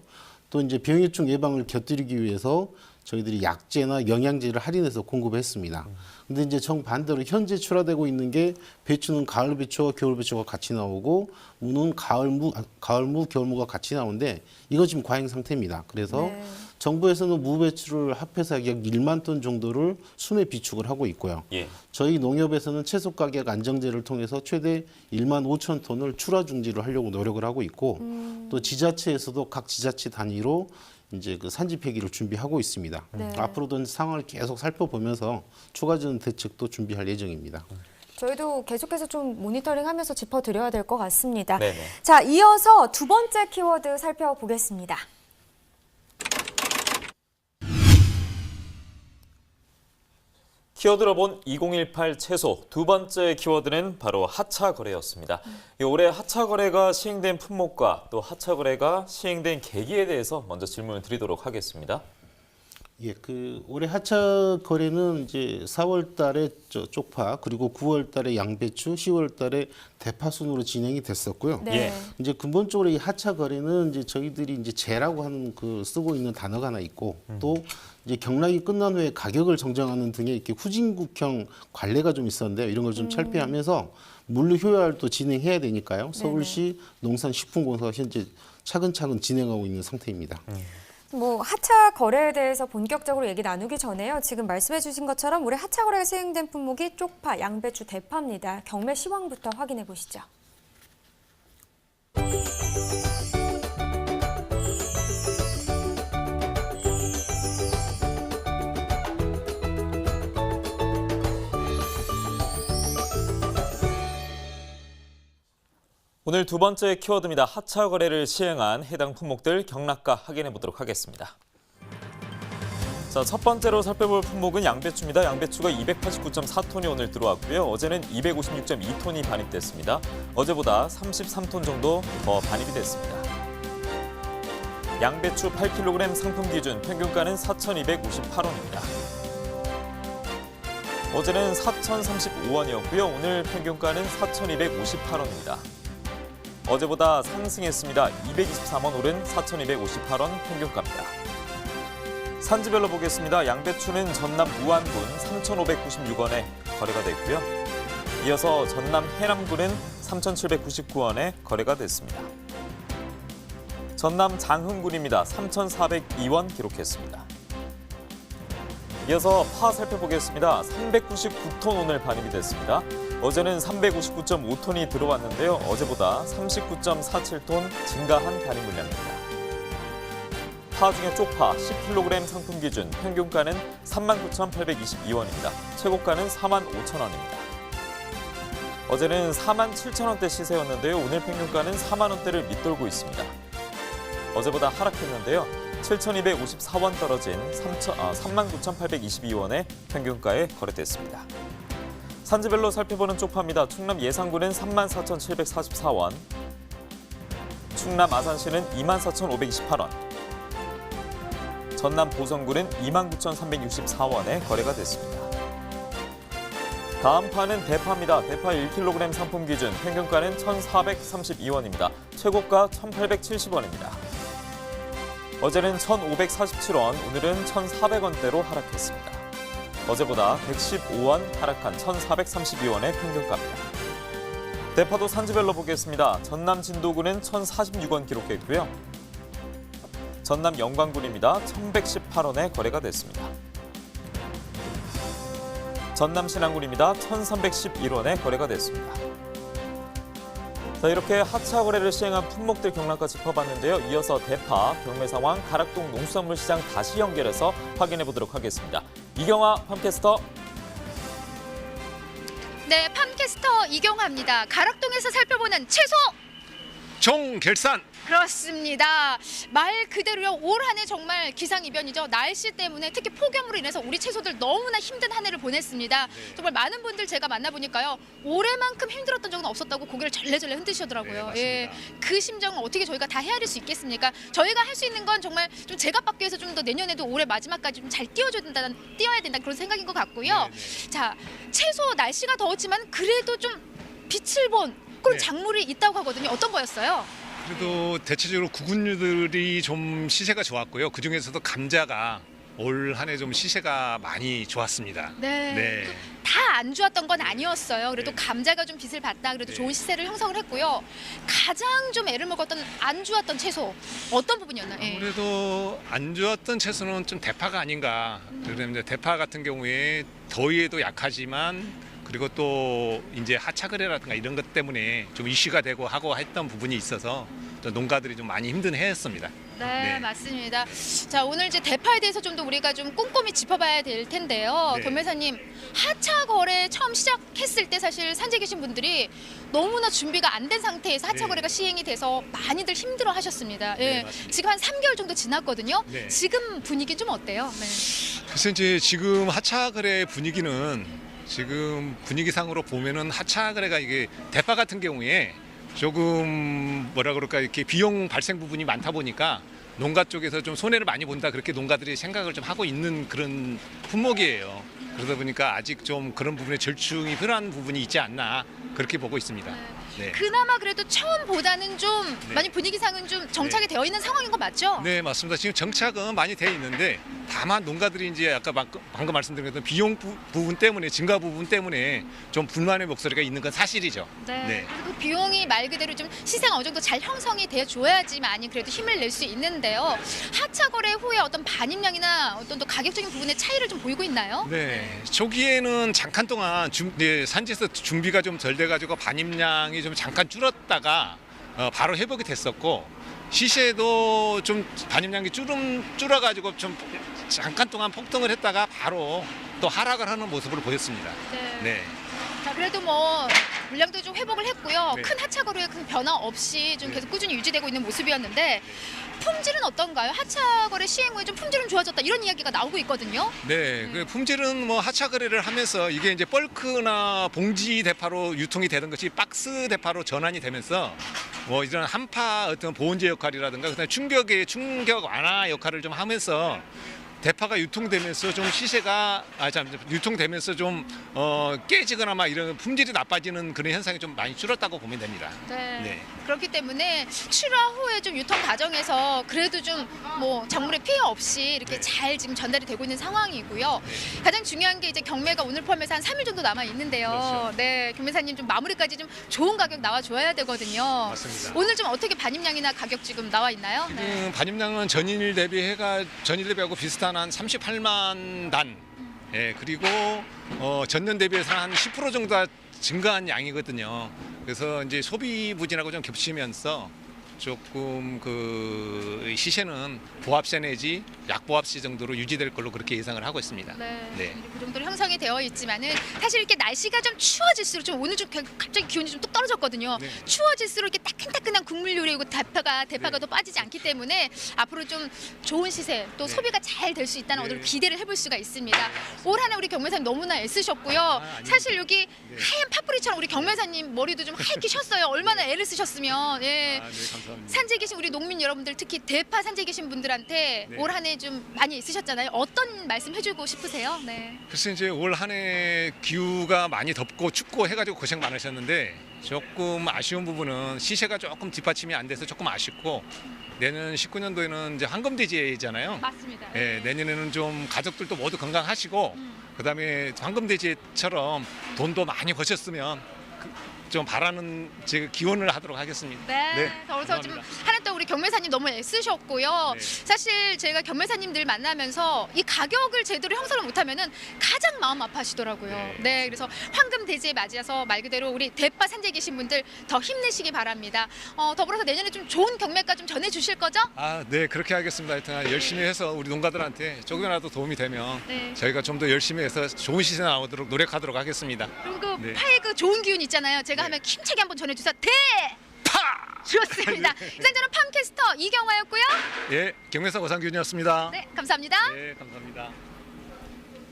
또 이제 병해충 예방을 곁들이기 위해서 저희들이 약재나 영양제를 할인해서 공급했습니다. 근데 이제 정반대로 현재 출하되고 있는 게 배추는 가을 배추와 겨울 배추가 같이 나오고 무는 가을 무, 겨울 무가 같이 나오는데 이거 지금 과잉 상태입니다. 그래서 정부에서는 무 배추를 합해서 약 1만 톤 정도를 순회 비축을 하고 있고요. 예. 저희 농협에서는 채소 가격 안정제를 통해서 최대 1만 5천 톤을 출하 중지를 하려고 노력을 하고 있고 또 지자체에서도 각 지자체 단위로 이제 그 산지 폐기를 준비하고 있습니다. 네. 앞으로도 상황을 계속 살펴보면서 추가적인 대책도 준비할 예정입니다. 저희도 계속해서 좀 모니터링하면서 짚어드려야 될 것 같습니다. 네네. 자, 이어서 두 번째 키워드 살펴보겠습니다. 키워드로 본 2018 채소 두 번째 키워드는 바로 하차 거래였습니다. 올해 하차 거래가 시행된 품목과 또 하차 거래가 시행된 계기에 대해서 먼저 질문을 드리도록 하겠습니다. 예, 그 올해 하차 거래는 이제 4월 달에 쪽파 그리고 9월 달에 양배추, 10월 달에 대파 순으로 진행이 됐었고요. 네. 이제 근본적으로 이 하차 거래는 이제 저희들이 이제 재라고 하는 그 쓰고 있는 단어가 하나 있고 또 이제 경락이 끝난 후에 가격을 정정하는 등의 이렇게 후진국형 관례가 좀 있었는데요. 이런 걸 좀 철폐하면서 물류 효율도 진행해야 되니까요. 서울시 농산식품공사가 현재 차근차근 진행하고 있는 상태입니다. 뭐 하차 거래에 대해서 본격적으로 얘기 나누기 전에요. 지금 말씀해 주신 것처럼 올해 하차 거래가 시행된 품목이 쪽파, 양배추, 대파입니다. 경매 시황부터 확인해 보시죠. 오늘 두 번째 키워드입니다. 하차 거래를 시행한 해당 품목들 경락가 확인해 보도록 하겠습니다. 자, 첫 번째로 살펴볼 품목은 양배추입니다. 양배추가 289.4톤이 오늘 들어왔고요. 어제는 256.2톤이 반입됐습니다. 어제보다 33톤 정도 더 반입이 됐습니다. 양배추 8kg 상품 기준 평균가는 4,258원입니다. 어제는 4,035원이었고요. 오늘 평균가는 4,258원입니다. 어제보다 상승했습니다. 223원 오른 4,258원 평균가입니다. 산지별로 보겠습니다. 양배추는 전남 무안군 3,596원에 거래가 됐고요. 이어서 전남 해남군은 3,799원에 거래가 됐습니다. 전남 장흥군입니다. 3,402원 기록했습니다. 이어서 파 살펴보겠습니다. 399톤 오늘 반입이 됐습니다. 어제는 359.5톤이 들어왔는데요. 어제보다 39.47톤 증가한 반입 물량입니다. 파 중에 쪽파 10kg 상품 기준 평균가는 39,822원입니다. 최고가는 45,000원입니다. 어제는 47,000원대 시세였는데요. 오늘 평균가는 4만 원대를 밑돌고 있습니다. 어제보다 하락했는데요. 7,254원 떨어진 39,822원의 평균가에 거래됐습니다. 산지별로 살펴보는 쪽파입니다. 충남 예산군은 34,744원, 충남 아산시는 24,528원, 전남 보성군은 29,364원에 거래가 됐습니다. 다음 파는 대파입니다. 대파 1kg 상품 기준 평균가는 1,432원입니다. 최고가 1,870원입니다. 어제는 1,547원, 오늘은 1,400원대로 하락했습니다. 어제보다 115원 하락한 1,432원의 평균가입니다. 대파도 산지별로 보겠습니다. 전남 진도군은 1,046원 기록했고요. 전남 영광군입니다. 1,118원에 거래가 됐습니다. 전남 신안군입니다. 1,311원에 거래가 됐습니다. 자, 이렇게 하차 거래를 시행한 품목들 경락과 짚어봤는데요. 이어서 대파, 경매 상황, 가락동 농수산물 시장 다시 연결해서 확인해 보도록 하겠습니다. 이경화 팜캐스터. 네, 팜캐스터 이경화입니다. 가락동에서 살펴보는 채소 총결산. 그렇습니다. 말 그대로요. 올 한 해 정말 기상이변이죠. 날씨 때문에 특히 폭염으로 인해서 우리 채소들 너무나 힘든 한 해를 보냈습니다. 정말 많은 분들 제가 만나보니까요. 올해만큼 힘들었던 적은 없었다고 고개를 절레절레 흔드시더라고요. 예, 그 심정을 어떻게 저희가 다 헤아릴 수 있겠습니까? 저희가 할 수 있는 건 정말 좀 제값받기 위해서 좀 더 내년에도 올해 마지막까지 좀 잘 뛰어야 된다 그런 생각인 것 같고요. 자, 채소 날씨가 더웠지만 그래도 좀 빛을 본 그런 작물이 있다고 하거든요. 어떤 거였어요? 그래도 대체적으로 구근류들이 좀 시세가 좋았고요. 그중에서도 감자가 올 한 해 좀 시세가 많이 좋았습니다. 네. 다 안 좋았던 건 아니었어요. 그래도 감자가 좀 빛을 봤다. 그래도 좋은 시세를 형성을 했고요. 가장 좀 애를 먹었던 안 좋았던 채소 어떤 부분이었나요? 예. 아무래도 안 좋았던 채소는 좀 대파가 아닌가. 그런데 대파 같은 경우에 더위에도 약하지만 그리고 또 이제 하차 거래라든가 이런 것 때문에 좀 이슈가 되고 하고 했던 부분이 있어서 농가들이 좀 많이 힘든 해였습니다. 네, 맞습니다. 자, 오늘 이제 대파에 대해서 좀 더 우리가 좀 꼼꼼히 짚어봐야 될 텐데요. 변매사님, 하차 거래 처음 시작했을 때 사실 산지에 계신 분들이 너무나 준비가 안 된 상태에서 하차 거래가 시행이 돼서 많이들 힘들어 하셨습니다. 예. 지금 한 3개월 정도 지났거든요. 지금 분위기 좀 어때요? 그래서 이제 지금 하차 거래 분위기는 지금 분위기상으로 보면은 하차 거래가 이게 대파 같은 경우에 조금 뭐라 그럴까 이렇게 비용 발생 부분이 많다 보니까 농가 쪽에서 좀 손해를 많이 본다 그렇게 농가들이 생각을 좀 하고 있는 그런 품목이에요. 그러다 보니까 아직 좀 그런 부분에 절충이 필요한 부분이 있지 않나 그렇게 보고 있습니다. 네. 그나마 그래도 처음보다는 좀 많이 분위기상은 좀 정착이 되어 있는 상황인 거 맞죠? 네, 맞습니다. 지금 정착은 많이 돼 있는데 다만 농가들이 이제 아까 방금 말씀드린 것처럼 비용 부분 때문에 증가 부분 때문에 좀 불만의 목소리가 있는 건 사실이죠. 네. 그래서 그 비용이 말 그대로 좀 시세가 어느 정도 잘 형성이 돼 줘야지만이 그래도 힘을 낼 수 있는데요. 하차 거래 후에 어떤 반입량이나 어떤 또 가격적인 부분의 차이를 좀 보이고 있나요? 네, 초기에는 잠깐 동안 산지에서 준비가 좀 덜 돼가지고 반입량이 좀 잠깐 줄었다가 바로 회복이 됐었고 시세도 좀 반입량이 줄어가지고 좀 잠깐 동안 폭등을 했다가 바로 또 하락을 하는 모습을 보였습니다. 자, 그래도 뭐 물량도 좀 회복을 했고요. 네. 큰 하차 거래에 큰 변화 없이 좀 계속 꾸준히 유지되고 있는 모습이었는데 품질은 어떤가요? 하차 거래 시행 후에 좀 품질은 좋아졌다 이런 이야기가 나오고 있거든요. 네, 그 품질은 뭐 하차 거래를 하면서 이게 이제 벌크나 봉지 대파로 유통이 되는 것이 박스 대파로 전환이 되면서 뭐 이런 한파 어떤 보온제 역할이라든가 그다음에 충격 완화 역할을 좀 하면서 대파가 유통되면서 좀 시세가 유통되면서 좀 깨지거나 막 이런 품질이 나빠지는 그런 현상이 좀 많이 줄었다고 보면 됩니다. 네. 네. 그렇기 때문에 출하 후에 좀 유통 과정에서 그래도 좀 뭐 작물에 피해 없이 이렇게 잘 지금 전달이 되고 있는 상황이고요. 가장 중요한 게 이제 경매가 오늘 포함해서 한 3일 정도 남아 있는데요. 그렇죠. 네, 경매사님 좀 마무리까지 좀 좋은 가격 나와 줘야 되거든요. 맞습니다. 오늘 좀 어떻게 반입량이나 가격 지금 나와 있나요? 지금 반입량은 전일 대비하고 비슷한 한 38만 단. 예, 그리고 전년 대비해서 한 10% 정도 증가한 양이거든요. 그래서 이제 소비 부진하고 좀 겹치면서 조금 그 시세는 보합세 내지 약보합세 정도로 유지될 걸로 그렇게 예상을 하고 있습니다. 네. 그 정도로 형성이 되어 있지만은 사실 이렇게 날씨가 좀 추워질수록 좀 오늘 좀 갑자기 기온이 좀 뚝 떨어졌거든요. 네. 추워질수록 이렇게 따끈따끈한 국물 요리고 대파가 더 빠지지 않기 때문에 앞으로 좀 좋은 시세 또 소비가 잘 될 수 있다는 오늘 기대를 해볼 수가 있습니다. 올 한 해 우리 경매사님 너무나 애쓰셨고요. 사실 여기 하얀 파뿌리처럼 우리 경매사님 머리도 좀 하얗게 셨어요. 얼마나 애를 쓰셨으면. 예. 감사합니다. 산지에 계신 우리 농민 여러분들 특히 대파 산지에 계신 분들한테 올 한 해 좀 많이 있으셨잖아요. 어떤 말씀 해주고 싶으세요? 네. 글쎄 이제 올 한 해 기후가 많이 덥고 춥고 해가지고 고생 많으셨는데 조금 아쉬운 부분은 시세가 조금 뒷받침이 안 돼서 조금 아쉽고 내년 19년도에는 이제 황금돼지잖아요. 맞습니다. 예, 내년에는 좀 가족들도 모두 건강하시고 그다음에 황금돼지처럼 돈도 많이 버셨으면 좀 바라는 제 기원을 하도록 하겠습니다. 네. 그래서 지금 한 해 동안 우리 경매사님 너무 애쓰셨고요. 사실 제가 경매사님들 만나면서 이 가격을 제대로 형성을 못하면은 가장 마음 아파하시더라고요. 네, 그래서 황금 대지에 맞이해서 말 그대로 우리 대파 산지에 계신 분들 더 힘내시기 바랍니다. 더불어서 내년에 좀 좋은 경매가 좀 전해주실 거죠? 아, 네, 그렇게 하겠습니다. 하여튼 열심히 해서 우리 농가들한테 조금이라도 도움이 되면 네. 저희가 좀 더 열심히 해서 좋은 시세 나오도록 노력하도록 하겠습니다. 그리고 그 네. 파의 그 좋은 기운 있잖아요. 제가 하면 힘차게 한번 전해주세요. 좋습니다. 이상 저는 팜캐스터 이경화였고요. 예, 경매사 오상균이었습니다. 네, 감사합니다. 네, 감사합니다.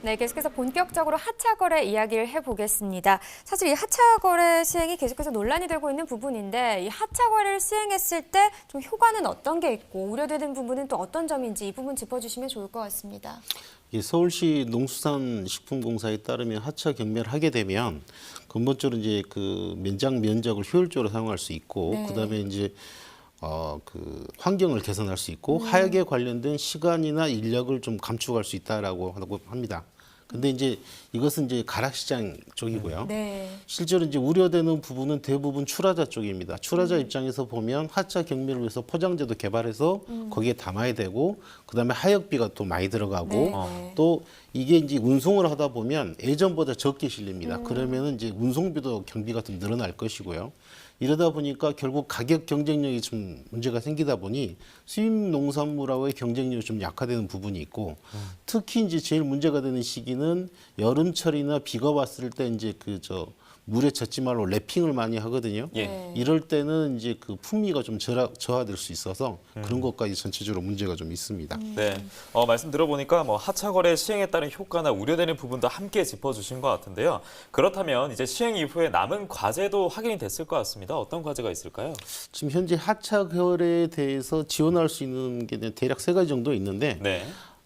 네, 계속해서 본격적으로 하차 거래 이야기를 해보겠습니다. 사실 이 하차 거래 시행이 계속해서 논란이 되고 있는 부분인데 이 하차 거래를 시행했을 때 좀 효과는 어떤 게 있고 우려되는 부분은 또 어떤 점인지 이 부분 짚어주시면 좋을 것 같습니다. 서울시 농수산식품공사에 따르면 하차 경매를 하게 되면 근본적으로 이제 그 면적을 효율적으로 사용할 수 있고 그다음에 이제 그 환경을 개선할 수 있고 하역에 관련된 시간이나 인력을 좀 감축할 수 있다라고 합니다. 근데 이제 이것은 이제 가락시장 쪽이고요. 실제로 이제 우려되는 부분은 대부분 출하자 쪽입니다. 출하자 입장에서 보면 하차 경매를 위해서 포장재도 개발해서 거기에 담아야 되고 그다음에 하역비가 또 많이 들어가고 또 이게 이제 운송을 하다 보면 예전보다 적게 실립니다. 그러면은 이제 운송비도 경비가 좀 늘어날 것이고요. 이러다 보니까 결국 가격 경쟁력이 좀 문제가 생기다 보니 수입 농산물하고의 경쟁력이 좀 약화되는 부분이 있고 특히 이제 제일 문제가 되는 시기는 여름철이나 비가 왔을 때 이제 물에 젖지 말로 랩핑을 많이 하거든요. 이럴 때는 이제 그 풍미가 좀 저하될 수 있어서 그런 것까지 전체적으로 문제가 좀 있습니다. 네, 말씀 들어보니까 뭐 하차 거래 시행에 따른 효과나 우려되는 부분도 함께 짚어주신 것 같은데요. 그렇다면 이제 시행 이후에 남은 과제도 확인이 됐을 것 같습니다. 어떤 과제가 있을까요? 지금 현재 하차 거래에 대해서 지원할 수 있는 게 대략 3가지 정도 있는데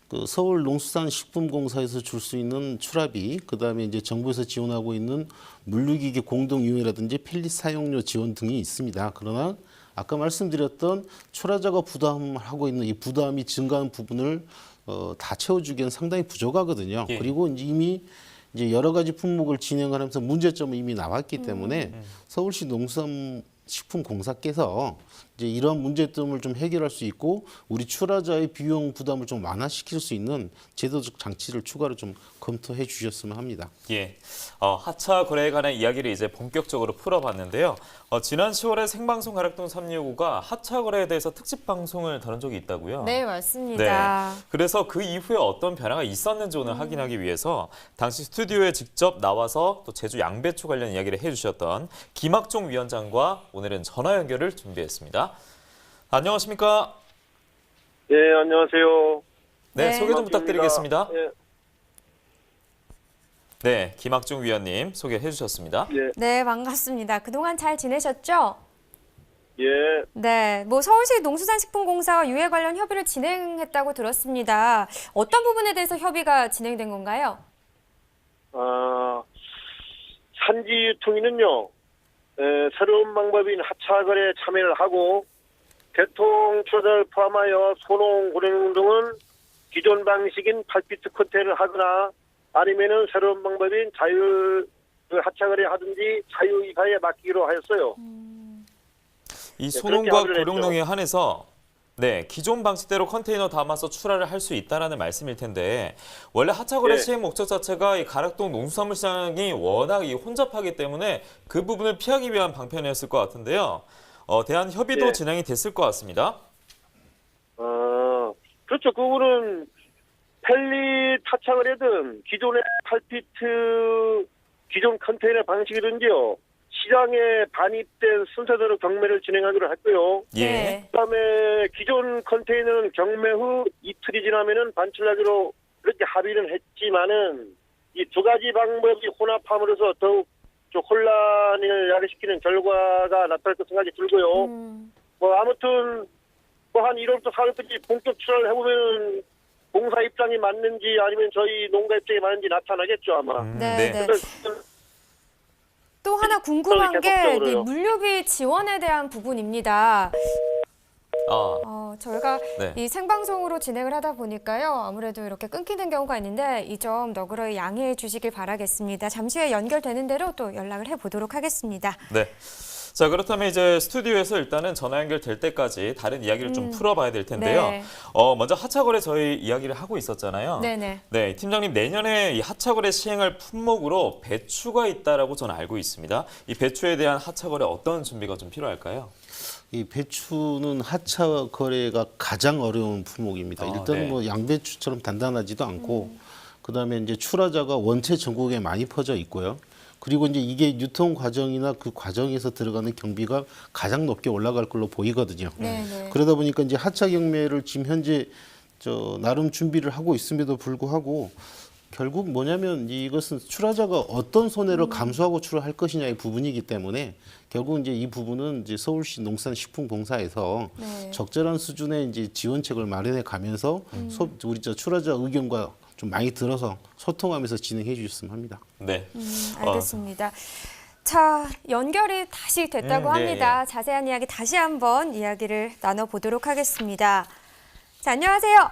그 서울 농수산식품공사에서 줄 수 있는 출하비, 그다음에 이제 정부에서 지원하고 있는 물류기계 공동이용이라든지 펠릿 사용료 지원 등이 있습니다. 그러나 아까 말씀드렸던 출하자가 부담하고 있는 이 부담이 증가한 부분을 다 채워주기엔 상당히 부족하거든요. 그리고 이미 이제 여러 가지 품목을 진행하면서 문제점은 이미 나왔기 때문에 서울시 농수산식품공사께서 이제 이런 문제점을 좀 해결할 수 있고 우리 출하자의 비용 부담을 좀 완화시킬 수 있는 제도적 장치를 추가로 좀 검토해 주셨으면 합니다. 예, 하차 거래에 관한 이야기를 이제 본격적으로 풀어봤는데요. 지난 10월에 생방송 가락동 365가 하차 거래에 대해서 특집 방송을 다룬 적이 있다고요? 네, 맞습니다. 네, 그래서 그 이후에 어떤 변화가 있었는지 오늘 확인하기 위해서 당시 스튜디오에 직접 나와서 또 제주 양배추 관련 이야기를 해주셨던 김학종 위원장과 오늘은 전화 연결을 준비했습니다. 안녕하십니까? 네, 안녕하세요. 네, 소개 좀 부탁드리겠습니다. 예. 네, 김학종 위원님 소개해 주셨습니다. 예. 네, 반갑습니다. 그동안 잘 지내셨죠? 예. 네, 뭐 서울시 농수산식품공사와 유해 관련 협의를 진행했다고 들었습니다. 어떤 부분에 대해서 협의가 진행된 건가요? 산지 유통인은요, 새로운 방법인 하차 거래에 참여를 하고 대통 출하자를 포함하여 소농, 고령 등은 기존 방식인 8피트 컨테이너를 하거나 아니면은 새로운 방법인 자율 하차 거래 하든지 자유이사에 맡기기로 하였어요. 이 네, 소농과 그렇게 합의를 고령농에 했죠. 한해서 네, 기존 방식대로 컨테이너 담아서 출하를 할 수 있다라는 말씀일 텐데 원래 하차 거래 네. 시행 목적 자체가 이 가락동 농수산물 시장이 워낙 혼잡하기 때문에 그 부분을 피하기 위한 방편이었을 것 같은데요. 대한 협의도 네. 진행이 됐을 것 같습니다. 그렇죠. 그거는 펠릿 하차 거래든 기존의 8피트 기존 컨테이너 방식이든지요. 시장에 반입된 순서대로 경매를 진행하기로 했고요. 예. 그다음에 기존 컨테이너는 경매 후 이틀이 지나면은 반출하기로 그렇게 합의는 했지만은 이 두 가지 방법이 혼합함으로써 더욱 좀 혼란을 야기시키는 결과가 나타날 것 생각이 들고요. 뭐 아무튼 뭐 한 1월부터 4월까지 본격 출하를 해보면 공사 입장이 맞는지 아니면 저희 농가 입장이 맞는지 나타나겠죠 아마. 네. 그래서 또 하나 궁금한 게 계속적으로요. 이 물류비 지원에 대한 부분입니다. 저희가 네. 이 생방송으로 진행을 하다 보니까요. 아무래도 이렇게 끊기는 경우가 있는데 이 점 너그러이 양해해 주시길 바라겠습니다. 잠시 후에 연결되는 대로 또 연락을 해보도록 하겠습니다. 네. 자, 그렇다면 이제 스튜디오에서 일단은 전화 연결될 때까지 다른 이야기를 좀 풀어봐야 될 텐데요. 네. 먼저 하차 거래 저희 이야기를 하고 있었잖아요. 네네. 네, 팀장님 내년에 이 하차 거래 시행할 품목으로 배추가 있다라고 저는 알고 있습니다. 이 배추에 대한 하차 거래 어떤 준비가 좀 필요할까요? 이 배추는 하차 거래가 가장 어려운 품목입니다. 일단 네. 뭐 양배추처럼 단단하지도 않고 그다음에 이제 출하자가 원체 전국에 많이 퍼져 있고요. 그리고 이제 이게 유통 과정이나 그 과정에서 들어가는 경비가 가장 높게 올라갈 걸로 보이거든요. 네네. 그러다 보니까 이제 하차 경매를 지금 현재 나름 준비를 하고 있음에도 불구하고 결국 뭐냐면 이것은 출하자가 어떤 손해를 감수하고 출하할 것이냐의 부분이기 때문에 결국 이제 이 부분은 이제 서울시 농산식품공사에서 네. 적절한 수준의 이제 지원책을 마련해 가면서 우리 출하자 의견과 좀 많이 들어서 소통하면서 진행해 주셨으면 합니다. 네. 알겠습니다. 자, 연결이 다시 됐다고 합니다. 자세한 이야기 다시 한번 이야기를 나눠보도록 하겠습니다. 자, 안녕하세요.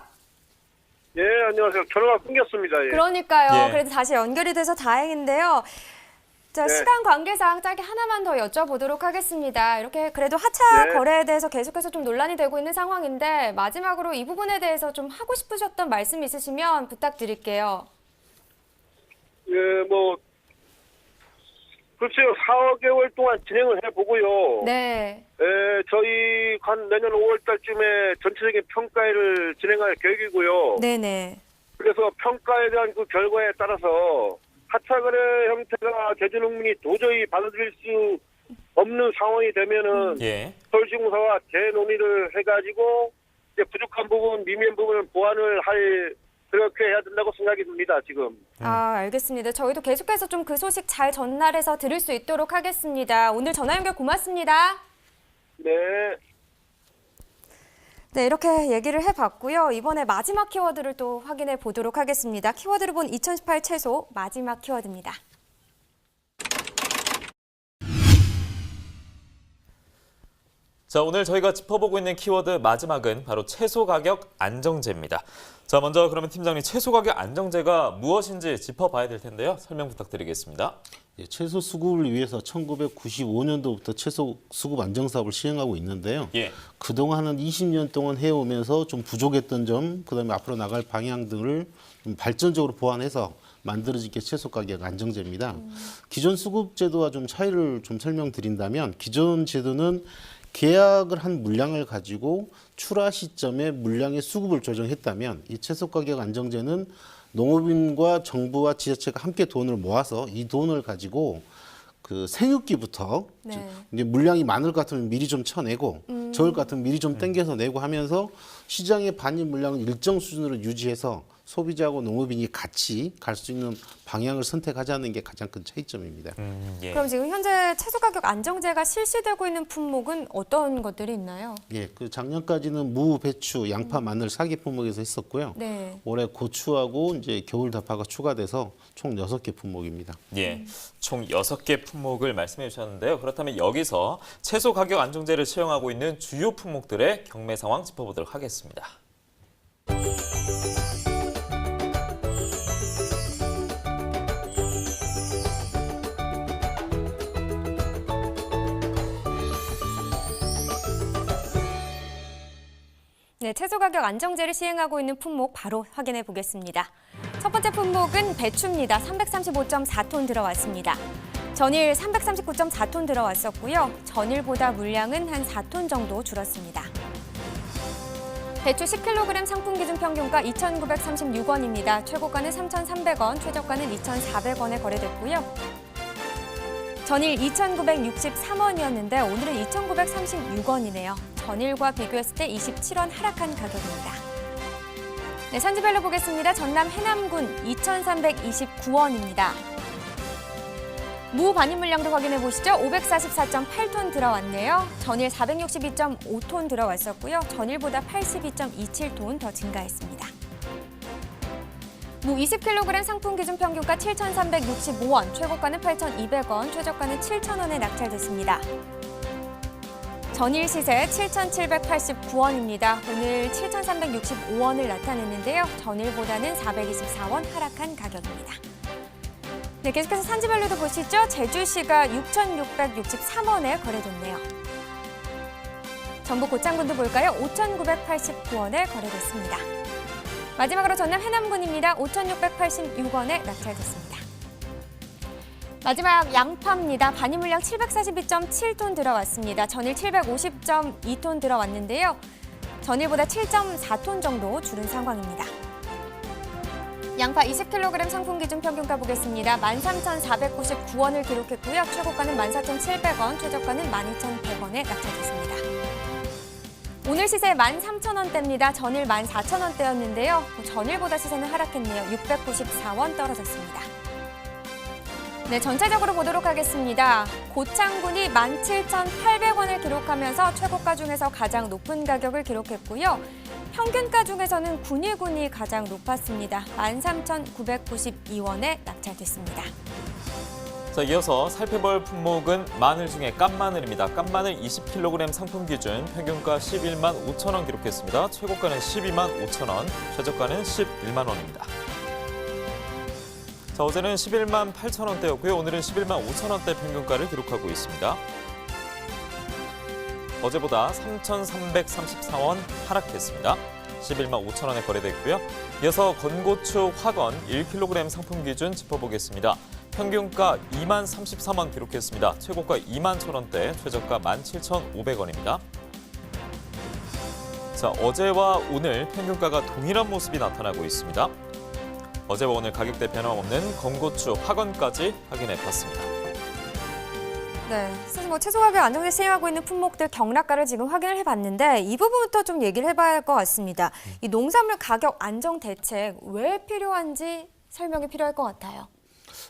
예, 안녕하세요. 전화가 끊겼습니다. 예. 그러니까요. 예. 그래도 다시 연결이 돼서 다행인데요. 자, 네. 시간 관계상 짧게 하나만 더 여쭤보도록 하겠습니다. 이렇게 그래도 하차 네. 거래에 대해서 계속해서 좀 논란이 되고 있는 상황인데 마지막으로 이 부분에 대해서 좀 하고 싶으셨던 말씀 있으시면 부탁드릴게요. 예, 뭐 글쎄요. 4개월 동안 진행을 해보고요. 네. 저희 한 내년 5월 달쯤에 전체적인 평가를 진행할 계획이고요. 네네. 그래서 평가에 대한 그 결과에 따라서 하차 거래 형태가 제주 농민이 도저히 받아들일 수 없는 상황이 되면은 예. 서울시공사와 재논의를 해가지고 이제 부족한 부분, 미미한 부분을 보완을 할 그렇게 해야 된다고 생각이 듭니다. 지금. 알겠습니다. 저희도 계속해서 좀 그 소식 잘 전달해서 들을 수 있도록 하겠습니다. 오늘 전화 연결 고맙습니다. 네. 네, 이렇게 얘기를 해봤고요. 이번에 마지막 키워드를 또 확인해 보도록 하겠습니다. 키워드를 본 2018 채소 마지막 키워드입니다. 자, 오늘 저희가 짚어보고 있는 키워드 마지막은 바로 채소 가격 안정제입니다. 자, 먼저 그러면 팀장님, 채소 가격 안정제가 무엇인지 짚어봐야 될 텐데요. 설명 부탁드리겠습니다. 예, 채소 수급을 위해서 1995년도부터 채소 수급 안정 사업을 시행하고 있는데요. 예. 그동안 한 20년 동안 해오면서 좀 부족했던 점, 그다음에 앞으로 나갈 방향 등을 좀 발전적으로 보완해서 만들어진 게 채소 가격 안정제입니다. 기존 수급 제도와 좀 차이를 좀 설명드린다면, 기존 제도는 계약을 한 물량을 가지고 출하 시점에 물량의 수급을 조정했다면, 이 채소 가격 안정제는 농업인과 정부와 지자체가 함께 돈을 모아서 이 돈을 가지고 그 생육기부터 이제 물량이 많을 것 같으면 미리 좀 쳐내고 적을 것 같으면 미리 좀 땡겨서 내고 하면서 시장의 반입 물량을 일정 수준으로 유지해서 소비자하고 농업인이 같이 갈 수 있는 방향을 선택하자는 게 가장 큰 차이점입니다. 예. 그럼 지금 현재 채소 가격 안정제가 실시되고 있는 품목은 어떤 것들이 있나요? 예, 그 작년까지는 무, 배추, 양파, 마늘 4개 품목에서 했었고요. 네. 올해 고추하고 이제 겨울 다파가 추가돼서 총 6개 품목입니다. 예, 총 6개 품목을 말씀해 주셨는데요. 그렇다면 여기서 채소 가격 안정제를 채용하고 있는 주요 품목들의 경매 상황 짚어보도록 하겠습니다. 네, 채소 가격 안정제를 시행하고 있는 품목 바로 확인해 보겠습니다. 첫 번째 품목은 배추입니다. 335.4톤 들어왔습니다. 전일 339.4톤 들어왔었고요. 전일보다 물량은 한 4톤 정도 줄었습니다. 배추 10kg 상품 기준 평균가 2,936원입니다. 최고가는 3,300원, 최저가는 2,400원에 거래됐고요. 전일 2,963원이었는데 오늘은 2,936원이네요. 전일과 비교했을 때 27원 하락한 가격입니다. 네, 산지별로 보겠습니다. 전남 해남군 2,329원입니다. 무 반입 물량도 확인해 보시죠. 544.8톤 들어왔네요. 전일 462.5톤 들어왔었고요. 전일보다 82.27톤 더 증가했습니다. 무 20kg 상품 기준 평균가 7,365원, 최고가는 8,200원, 최저가는 7,000원에 낙찰됐습니다. 전일 시세 7,789원입니다. 오늘 7,365원을 나타냈는데요. 전일보다는 424원 하락한 가격입니다. 네, 계속해서 산지별로도 보시죠. 제주시가 6,663원에 거래됐네요. 전북 고창군도 볼까요? 5,989원에 거래됐습니다. 마지막으로 전남 해남군입니다. 5,686원에 낙찰됐습니다. 마지막 양파입니다. 반입 물량 742.7톤 들어왔습니다. 전일 750.2톤 들어왔는데요. 전일보다 7.4톤 정도 줄은 상황입니다. 양파 20kg 상품 기준 평균가 보겠습니다. 13,499원을 기록했고요. 최고가는 14,700원, 최저가는 12,100원에 낙찰됐습니다. 오늘 시세 13,000원대입니다. 전일 14,000원대였는데요. 전일보다 시세는 하락했네요. 694원 떨어졌습니다. 네, 전체적으로 보도록 하겠습니다. 고창군이 17,800원을 기록하면서 최고가 중에서 가장 높은 가격을 기록했고요. 평균가 중에서는 군위군이 가장 높았습니다. 13,992원에 낙찰됐습니다. 자, 이어서 살펴볼 품목은 마늘 중에 깐마늘입니다. 깐마늘 20kg 상품 기준 평균가 11만 5천 원 기록했습니다. 최고가는 12만 5천 원, 최저가는 11만 원입니다. 자, 어제는 11만 8천 원대였고요. 오늘은 11만 5천 원대 평균가를 기록하고 있습니다. 어제보다 3,334원 하락했습니다. 11만 5천 원에 거래됐고요. 이어서 건고추 화건 1kg 상품 기준 짚어보겠습니다. 평균가 2만 33원 기록했습니다. 최고가 2만 1,000원대, 최저가 17,500원입니다. 자, 어제와 오늘 평균가가 동일한 모습이 나타나고 있습니다. 어제와 오늘 가격대 변함없는 건고추 화건까지 확인해 봤습니다. 네, 사실 채소 가격 안정제 시행하고 있는 품목들 경락가를 지금 확인을 해봤는데 이 부분부터 좀 얘기를 해봐야 할 것 같습니다. 이 농산물 가격 안정 대책 왜 필요한지 설명이 필요할 것 같아요.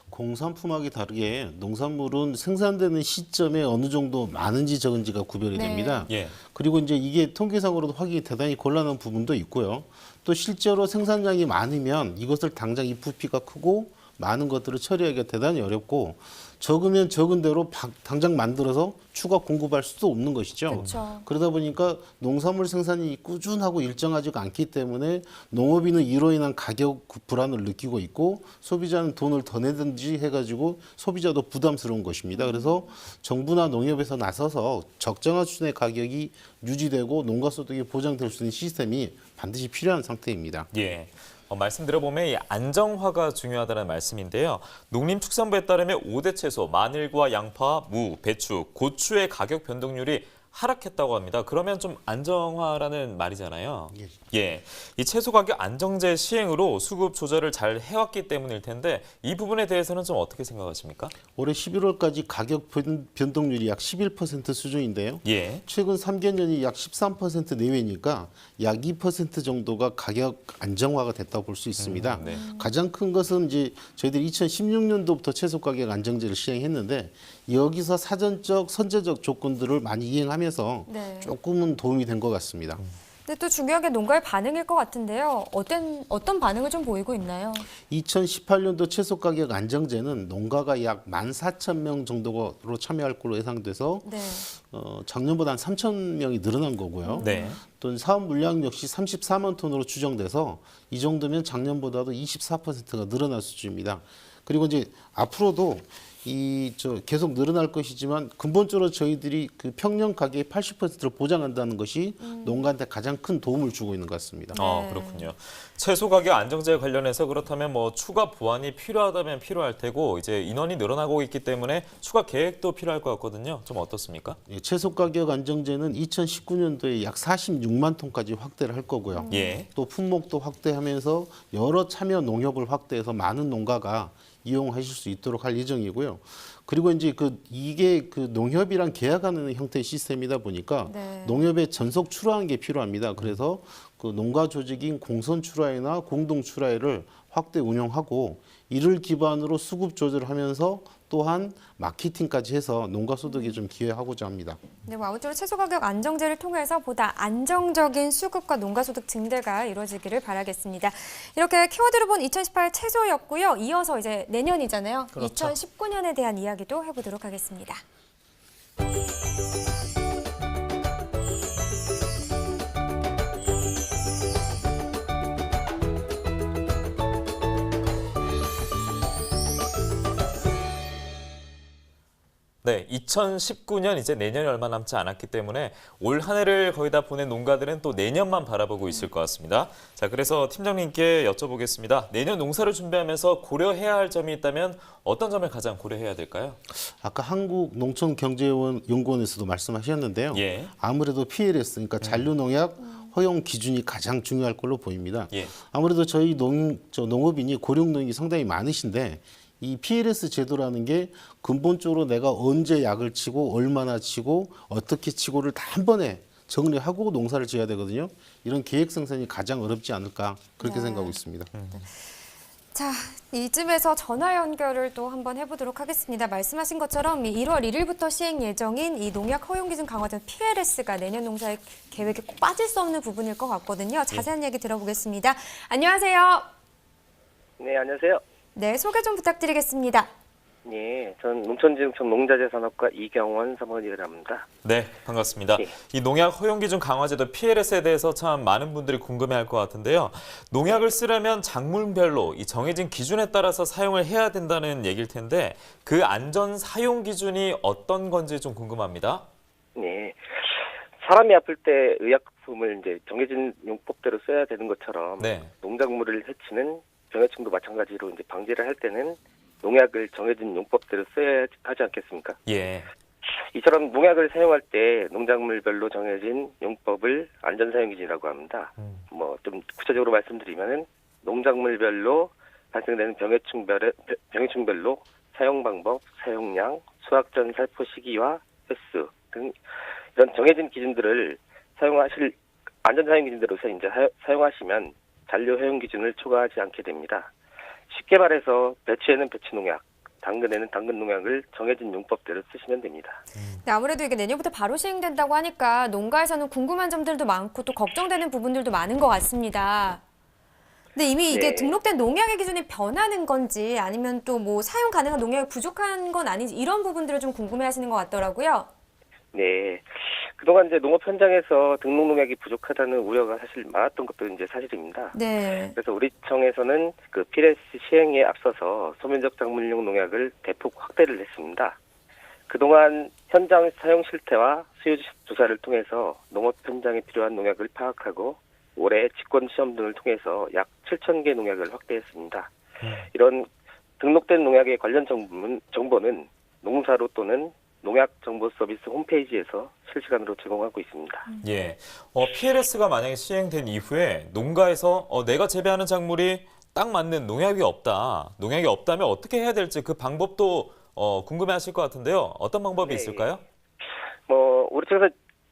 공산품하기 다르게 농산물은 생산되는 시점에 어느 정도 많은지 적은지가 구별이 됩니다. 예. 그리고 이제 이게 통계상으로도 확인이 대단히 곤란한 부분도 있고요. 또 실제로 생산량이 많으면 이것을 당장 이 부피가 크고 많은 것들을 처리하기가 대단히 어렵고 적으면 적은 대로 당장 만들어서 추가 공급할 수도 없는 것이죠. 그렇죠. 그러다 보니까 농산물 생산이 꾸준하고 일정하지가 않기 때문에 농업인은 이로 인한 가격 불안을 느끼고 있고 소비자는 돈을 더 내든지 해가지고 소비자도 부담스러운 것입니다. 그래서 정부나 농협에서 나서서 적정한 수준의 가격이 유지되고 농가 소득이 보장될 수 있는 시스템이 반드시 필요한 상태입니다. 예. 말씀 들어보면 이 안정화가 중요하다는 말씀인데요. 농림축산부에 따르면 5대 채소, 마늘과 양파, 무, 배추, 고추의 가격 변동률이 하락했다고 합니다. 그러면 좀 안정화라는 말이잖아요. 예. 이 채소 가격 안정제 시행으로 수급 조절을 잘 해왔기 때문일 텐데 이 부분에 대해서는 좀 어떻게 생각하십니까? 올해 11월까지 가격 변동률이 약 11% 수준인데요. 예. 최근 3개년이 약 13% 내외니까 약 2% 정도가 가격 안정화가 됐다고 볼 수 있습니다. 네. 가장 큰 것은 이제 저희들이 2016년도부터 채소 가격 안정제를 시행했는데 여기서 사전적 선제적 조건들을 많이 이행하면서 네. 조금은 도움이 된 것 같습니다. 근데 또 중요한 게 농가의 반응일 것 같은데요. 어떤 반응을 좀 보이고 있나요? 2018년도 채소 가격 안정제는 농가가 약 14,000명 정도로 참여할 걸로 예상돼서 네. 작년보다 한 3,000명이 늘어난 거고요. 네. 또 사업 물량 역시 34만 톤으로 추정돼서 이 정도면 작년보다도 24%가 늘어날 수준입니다. 그리고 이제 앞으로도 계속 늘어날 것이지만 근본적으로 저희들이 그 평년 가격의 80%를 보장한다는 것이 농가한테 가장 큰 도움을 주고 있는 것 같습니다. 그렇군요. 채소 가격 안정제 관련해서 그렇다면 뭐 추가 보완이 필요하다면 필요할 테고 이제 인원이 늘어나고 있기 때문에 추가 계획도 필요할 것 같거든요. 좀 어떻습니까? 예, 채소 가격 안정제는 2019년도에 약 46만 톤까지 확대를 할 거고요. 예. 또 품목도 확대하면서 여러 참여 농협을 확대해서 많은 농가가 이용하실 수 있도록 할 예정이고요. 그리고 이제 이게 농협이랑 계약하는 형태의 시스템이다 보니까 네. 농협에 전속 출하하는 게 필요합니다. 그래서 그 농가 조직인 공선 출하회나 공동 출하회를 확대 운영하고 이를 기반으로 수급 조절하면서 또한 마케팅까지 해서 농가 소득에 좀 기여하고자 합니다. 네, 아무쪼록 채소 가격 안정제를 통해서 보다 안정적인 수급과 농가 소득 증대가 이루어지기를 바라겠습니다. 이렇게 키워드로 본 2018 채소였고요. 이어서 이제 내년이잖아요. 그렇죠. 2019년에 대한 이야기도 해보도록 하겠습니다. 네, 2019년 이제 내년이 얼마 남지 않았기 때문에 올 한 해를 거의 다 보낸 농가들은 또 내년만 바라보고 있을 것 같습니다. 자, 그래서 팀장님께 여쭤보겠습니다. 내년 농사를 준비하면서 고려해야 할 점이 있다면 어떤 점을 가장 고려해야 될까요? 아까 한국농촌경제연구원에서도 말씀하셨는데요. 예. 아무래도 PLS, 그러니까 잔류농약 허용 기준이 가장 중요할 걸로 보입니다. 예. 아무래도 저희 농업인이 고령농이 상당히 많으신데 이 PLS 제도라는 게 근본적으로 내가 언제 약을 치고 얼마나 치고 어떻게 치고를 다 한 번에 정리하고 농사를 지어야 되거든요. 이런 계획 생산이 가장 어렵지 않을까 그렇게 생각하고 있습니다. 자, 이쯤에서 전화 연결을 또 한번 해보도록 하겠습니다. 말씀하신 것처럼 1월 1일부터 시행 예정인 이 농약 허용 기준 강화된 PLS가 내년 농사의 계획에 꼭 빠질 수 없는 부분일 것 같거든요. 자세한 얘기 들어보겠습니다. 안녕하세요. 네, 안녕하세요. 네, 소개 좀 부탁드리겠습니다. 네, 전 농촌진흥청 농자재산업과 이경원 사무관이라고 합니다. 네, 반갑습니다. 네. 이 농약 허용기준 강화제도 PLS에 대해서 참 많은 분들이 궁금해할 것 같은데요. 농약을 쓰려면 작물별로 이 정해진 기준에 따라서 사용을 해야 된다는 얘기일 텐데 그 안전 사용 기준이 어떤 건지 좀 궁금합니다. 네, 사람이 아플 때 의약품을 이제 정해진 용법대로 써야 되는 것처럼 네. 농작물을 해치는 병해충도 마찬가지로 이제 방지를 할 때는 농약을 정해진 용법대로 써야 하지 않겠습니까? 예. 이처럼 농약을 사용할 때 농작물별로 정해진 용법을 안전사용기준이라고 합니다. 뭐 좀 구체적으로 말씀드리면은 농작물별로 발생되는 병해충별로 사용 방법, 사용량, 수확 전 살포 시기와 횟수 등 이런 정해진 기준들을 사용하실 안전사용 기준대로 이제 사용하시면 잔류 허용 기준을 초과하지 않게 됩니다. 쉽게 말해서 배추에는 배추 농약, 당근에는 당근 농약을 정해진 용법대로 쓰시면 됩니다. 네, 아무래도 이게 내년부터 바로 시행된다고 하니까 농가에서는 궁금한 점들도 많고 또 걱정되는 부분들도 많은 것 같습니다. 근데 이미 이게 네. 등록된 농약의 기준이 변하는 건지 아니면 또 뭐 사용 가능한 농약이 부족한 건 아닌지 이런 부분들을 좀 궁금해하시는 것 같더라고요. 네. 그동안 이제 농업 현장에서 등록 농약이 부족하다는 우려가 사실 많았던 것도 이제 사실입니다. 네. 그래서 우리 청에서는 그 PLS 시행에 앞서서 소면적 작물용 농약을 대폭 확대를 했습니다. 그동안 현장 사용 실태와 수요 조사를 통해서 농업 현장에 필요한 농약을 파악하고 올해 직권 시험 등을 통해서 약 7,000개 농약을 확대했습니다. 이런 등록된 농약의 관련 정보는 농사로 또는 농약정보서비스 홈페이지에서 실시간으로 제공하고 있습니다. 예, PLS가 만약에 시행된 이후에 농가에서 내가 재배하는 작물이 딱 맞는 농약이 없다면 어떻게 해야 될지 그 방법도 궁금해하실 것 같은데요. 어떤 방법이 있을까요? 우리 청에서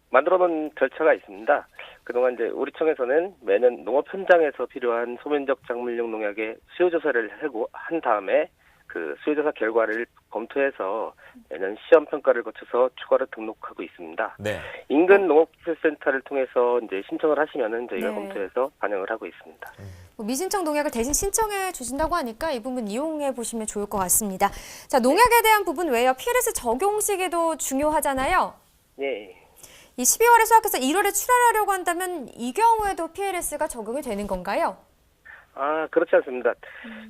만들어놓은 절차가 있습니다. 그동안 이제 우리 청에서는 매년 농업 현장에서 필요한 소면적 작물용 농약의 수요 조사를 한 다음에 그 수요조사 결과를 검토해서 매년 시험 평가를 거쳐서 추가로 등록하고 있습니다. 네. 인근 농업기술센터를 통해서 이제 신청을 하시면은 저희가 네. 검토해서 반영을 하고 있습니다. 미신청 농약을 대신 신청해 주신다고 하니까 이 부분 이용해 보시면 좋을 것 같습니다. 자, 농약에 대한 부분 외에요. PLS 적용 시기도 중요하잖아요. 네. 이 12월에 수확해서 1월에 출하하려고 한다면 이 경우에도 PLS가 적용이 되는 건가요? 그렇지 않습니다.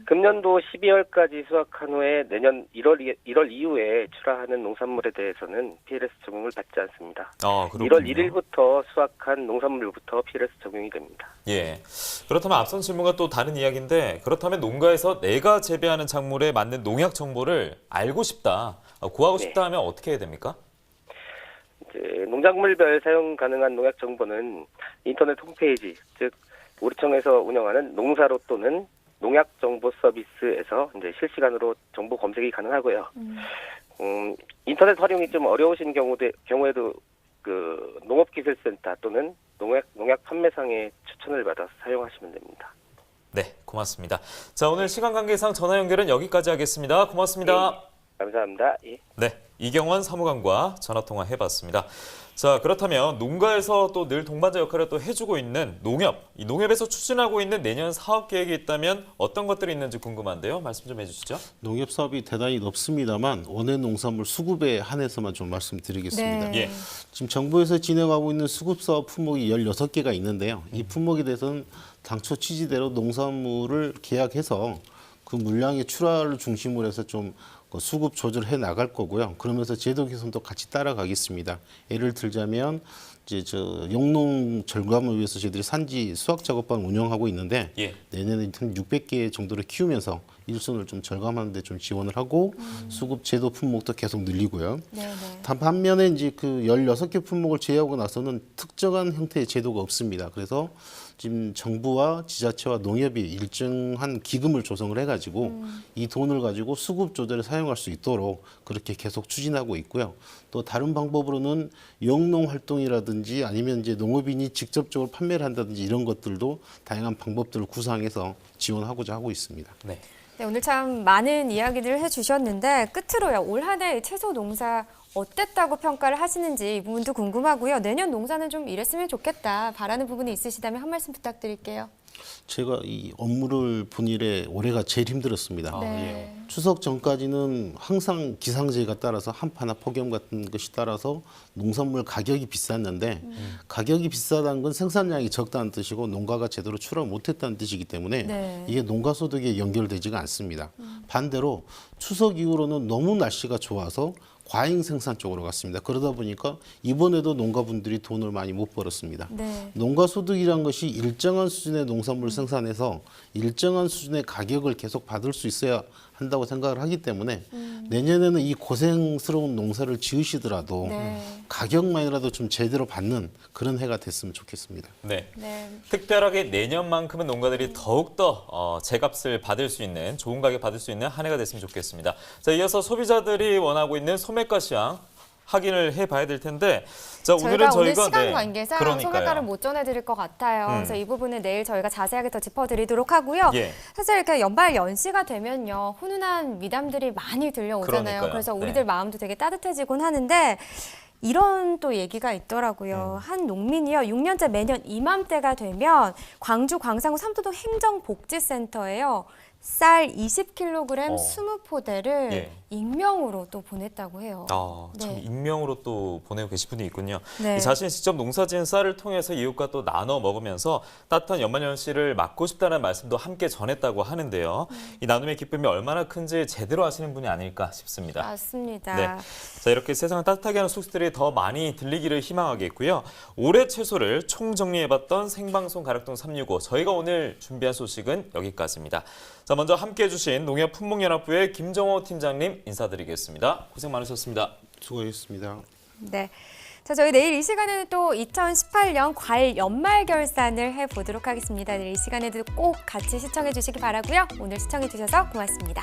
금년도 12월까지 수확한 후에 내년 1월 이후에 출하하는 농산물에 대해서는 PLS 적용을 받지 않습니다. 1월 1일부터 수확한 농산물부터 PLS 적용이 됩니다. 예. 그렇다면 앞선 질문과 또 다른 이야기인데 그렇다면 농가에서 내가 재배하는 작물에 맞는 농약 정보를 알고 싶다, 구하고 싶다 하면 어떻게 해야 됩니까? 이제 농작물별 사용 가능한 농약 정보는 인터넷 홈페이지, 즉 우리청에서 운영하는 농사로 또는 농약정보서비스에서 이제 실시간으로 정보 검색이 가능하고요. 인터넷 활용이 좀 어려우신 경우에도 그 농업기술센터 또는 농약 판매상의 추천을 받아서 사용하시면 됩니다. 네, 고맙습니다. 자, 오늘 시간 관계상 전화 연결은 여기까지 하겠습니다. 고맙습니다. 네, 감사합니다. 예. 네, 이경원 사무관과 전화통화 해봤습니다. 자, 그렇다면 농가에서 또 늘 동반자 역할을 또 해주고 있는 농협, 이 농협에서 추진하고 있는 내년 사업 계획이 있다면 어떤 것들이 있는지 궁금한데요. 말씀 좀 해주시죠. 농협 사업이 대단히 높습니다만 원예 농산물 수급에 한해서만 좀 말씀드리겠습니다. 네. 예. 지금 정부에서 진행하고 있는 수급 사업 품목이 16개가 있는데요. 이 품목에 대해서는 당초 취지대로 농산물을 계약해서 그 물량의 출하를 중심으로 해서 좀 수급 조절해 나갈 거고요. 그러면서 제도 개선도 같이 따라가겠습니다. 예를 들자면 이제 영농 절감을 위해서 저희들이 산지 수확 작업반 운영하고 있는데 내년에 한 600개 정도를 키우면서 일손을 좀 절감하는 데 좀 지원을 하고 수급 제도 품목도 계속 늘리고요. 반면에 이제 그 16개 품목을 제외하고 나서는 특정한 형태의 제도가 없습니다. 그래서 지금 정부와 지자체와 농협이 일정한 기금을 조성을 해가지고 이 돈을 가지고 수급 조절에 사용할 수 있도록 그렇게 계속 추진하고 있고요. 또 다른 방법으로는 영농 활동이라든지 아니면 이제 농업인이 직접적으로 판매를 한다든지 이런 것들도 다양한 방법들을 구상해서 지원하고자 하고 있습니다. 네. 네, 오늘 참 많은 이야기들을 해주셨는데 끝으로요. 올 한 해 채소 농사 어땠다고 평가를 하시는지 이 부분도 궁금하고요. 내년 농사는 좀 이랬으면 좋겠다 바라는 부분이 있으시다면 한 말씀 부탁드릴게요. 제가 이 업무를 본 이래 올해가 제일 힘들었습니다. 네. 추석 전까지는 항상 기상제가 따라서 한파나 폭염 같은 것이 따라서 농산물 가격이 비쌌는데 가격이 비싸다는 건 생산량이 적다는 뜻이고 농가가 제대로 출하 못했다는 뜻이기 때문에 이게 농가 소득에 연결되지가 않습니다. 반대로 추석 이후로는 너무 날씨가 좋아서 과잉 생산 쪽으로 갔습니다. 그러다 보니까 이번에도 농가분들이 돈을 많이 못 벌었습니다. 농가 소득이란 것이 일정한 수준의 농산물 생산해서 일정한 수준의 가격을 계속 받을 수 있어야 한다고 생각을 하기 때문에 내년에는 이 고생스러운 농사를 지으시더라도 가격만이라도 좀 제대로 받는 그런 해가 됐으면 좋겠습니다. 네. 특별하게 내년만큼은 농가들이 더욱더 제값을 받을 수 있는, 좋은 가격 받을 수 있는 한 해가 됐으면 좋겠습니다. 자, 이어서 소비자들이 원하고 있는 소매가 시장 확인을 해봐야 될 텐데, 자, 오늘 시간 관계상 소매가를 못 전해드릴 것 같아요. 그래서 이 부분은 내일 저희가 자세하게 더 짚어드리도록 하고요. 사실 이렇게 연말 연시가 되면요, 훈훈한 미담들이 많이 들려오잖아요. 그래서 우리들 마음도 되게 따뜻해지곤 하는데 이런 또 얘기가 있더라고요. 한 농민이요. 6년째 매년 이맘때가 되면 광주 광산구 삼도동 행정복지센터에요. 쌀 20kg 20포대를 예. 익명으로 또 보냈다고 해요. 참 익명으로 또 보내고 계신 분이 있군요. 네. 자신이 직접 농사지은 쌀을 통해서 이웃과 또 나눠 먹으면서 따뜻한 연말연시를 맞고 싶다는 말씀도 함께 전했다고 하는데요. 이 나눔의 기쁨이 얼마나 큰지 제대로 아시는 분이 아닐까 싶습니다. 맞습니다. 네. 자, 이렇게 세상을 따뜻하게 하는 소식들이 더 많이 들리기를 희망하겠고요. 올해 채소를 총정리해봤던 생방송 가락동 365. 저희가 오늘 준비한 소식은 여기까지입니다. 자, 먼저 함께해 주신 농협품목연합부의 김정호 팀장님 인사드리겠습니다. 고생 많으셨습니다. 수고하셨습니다. 네. 자, 저희 내일 이 시간에는 또 2018년 과일 연말 결산을 해보도록 하겠습니다. 내일 이 시간에도 꼭 같이 시청해 주시기 바라고요. 오늘 시청해 주셔서 고맙습니다.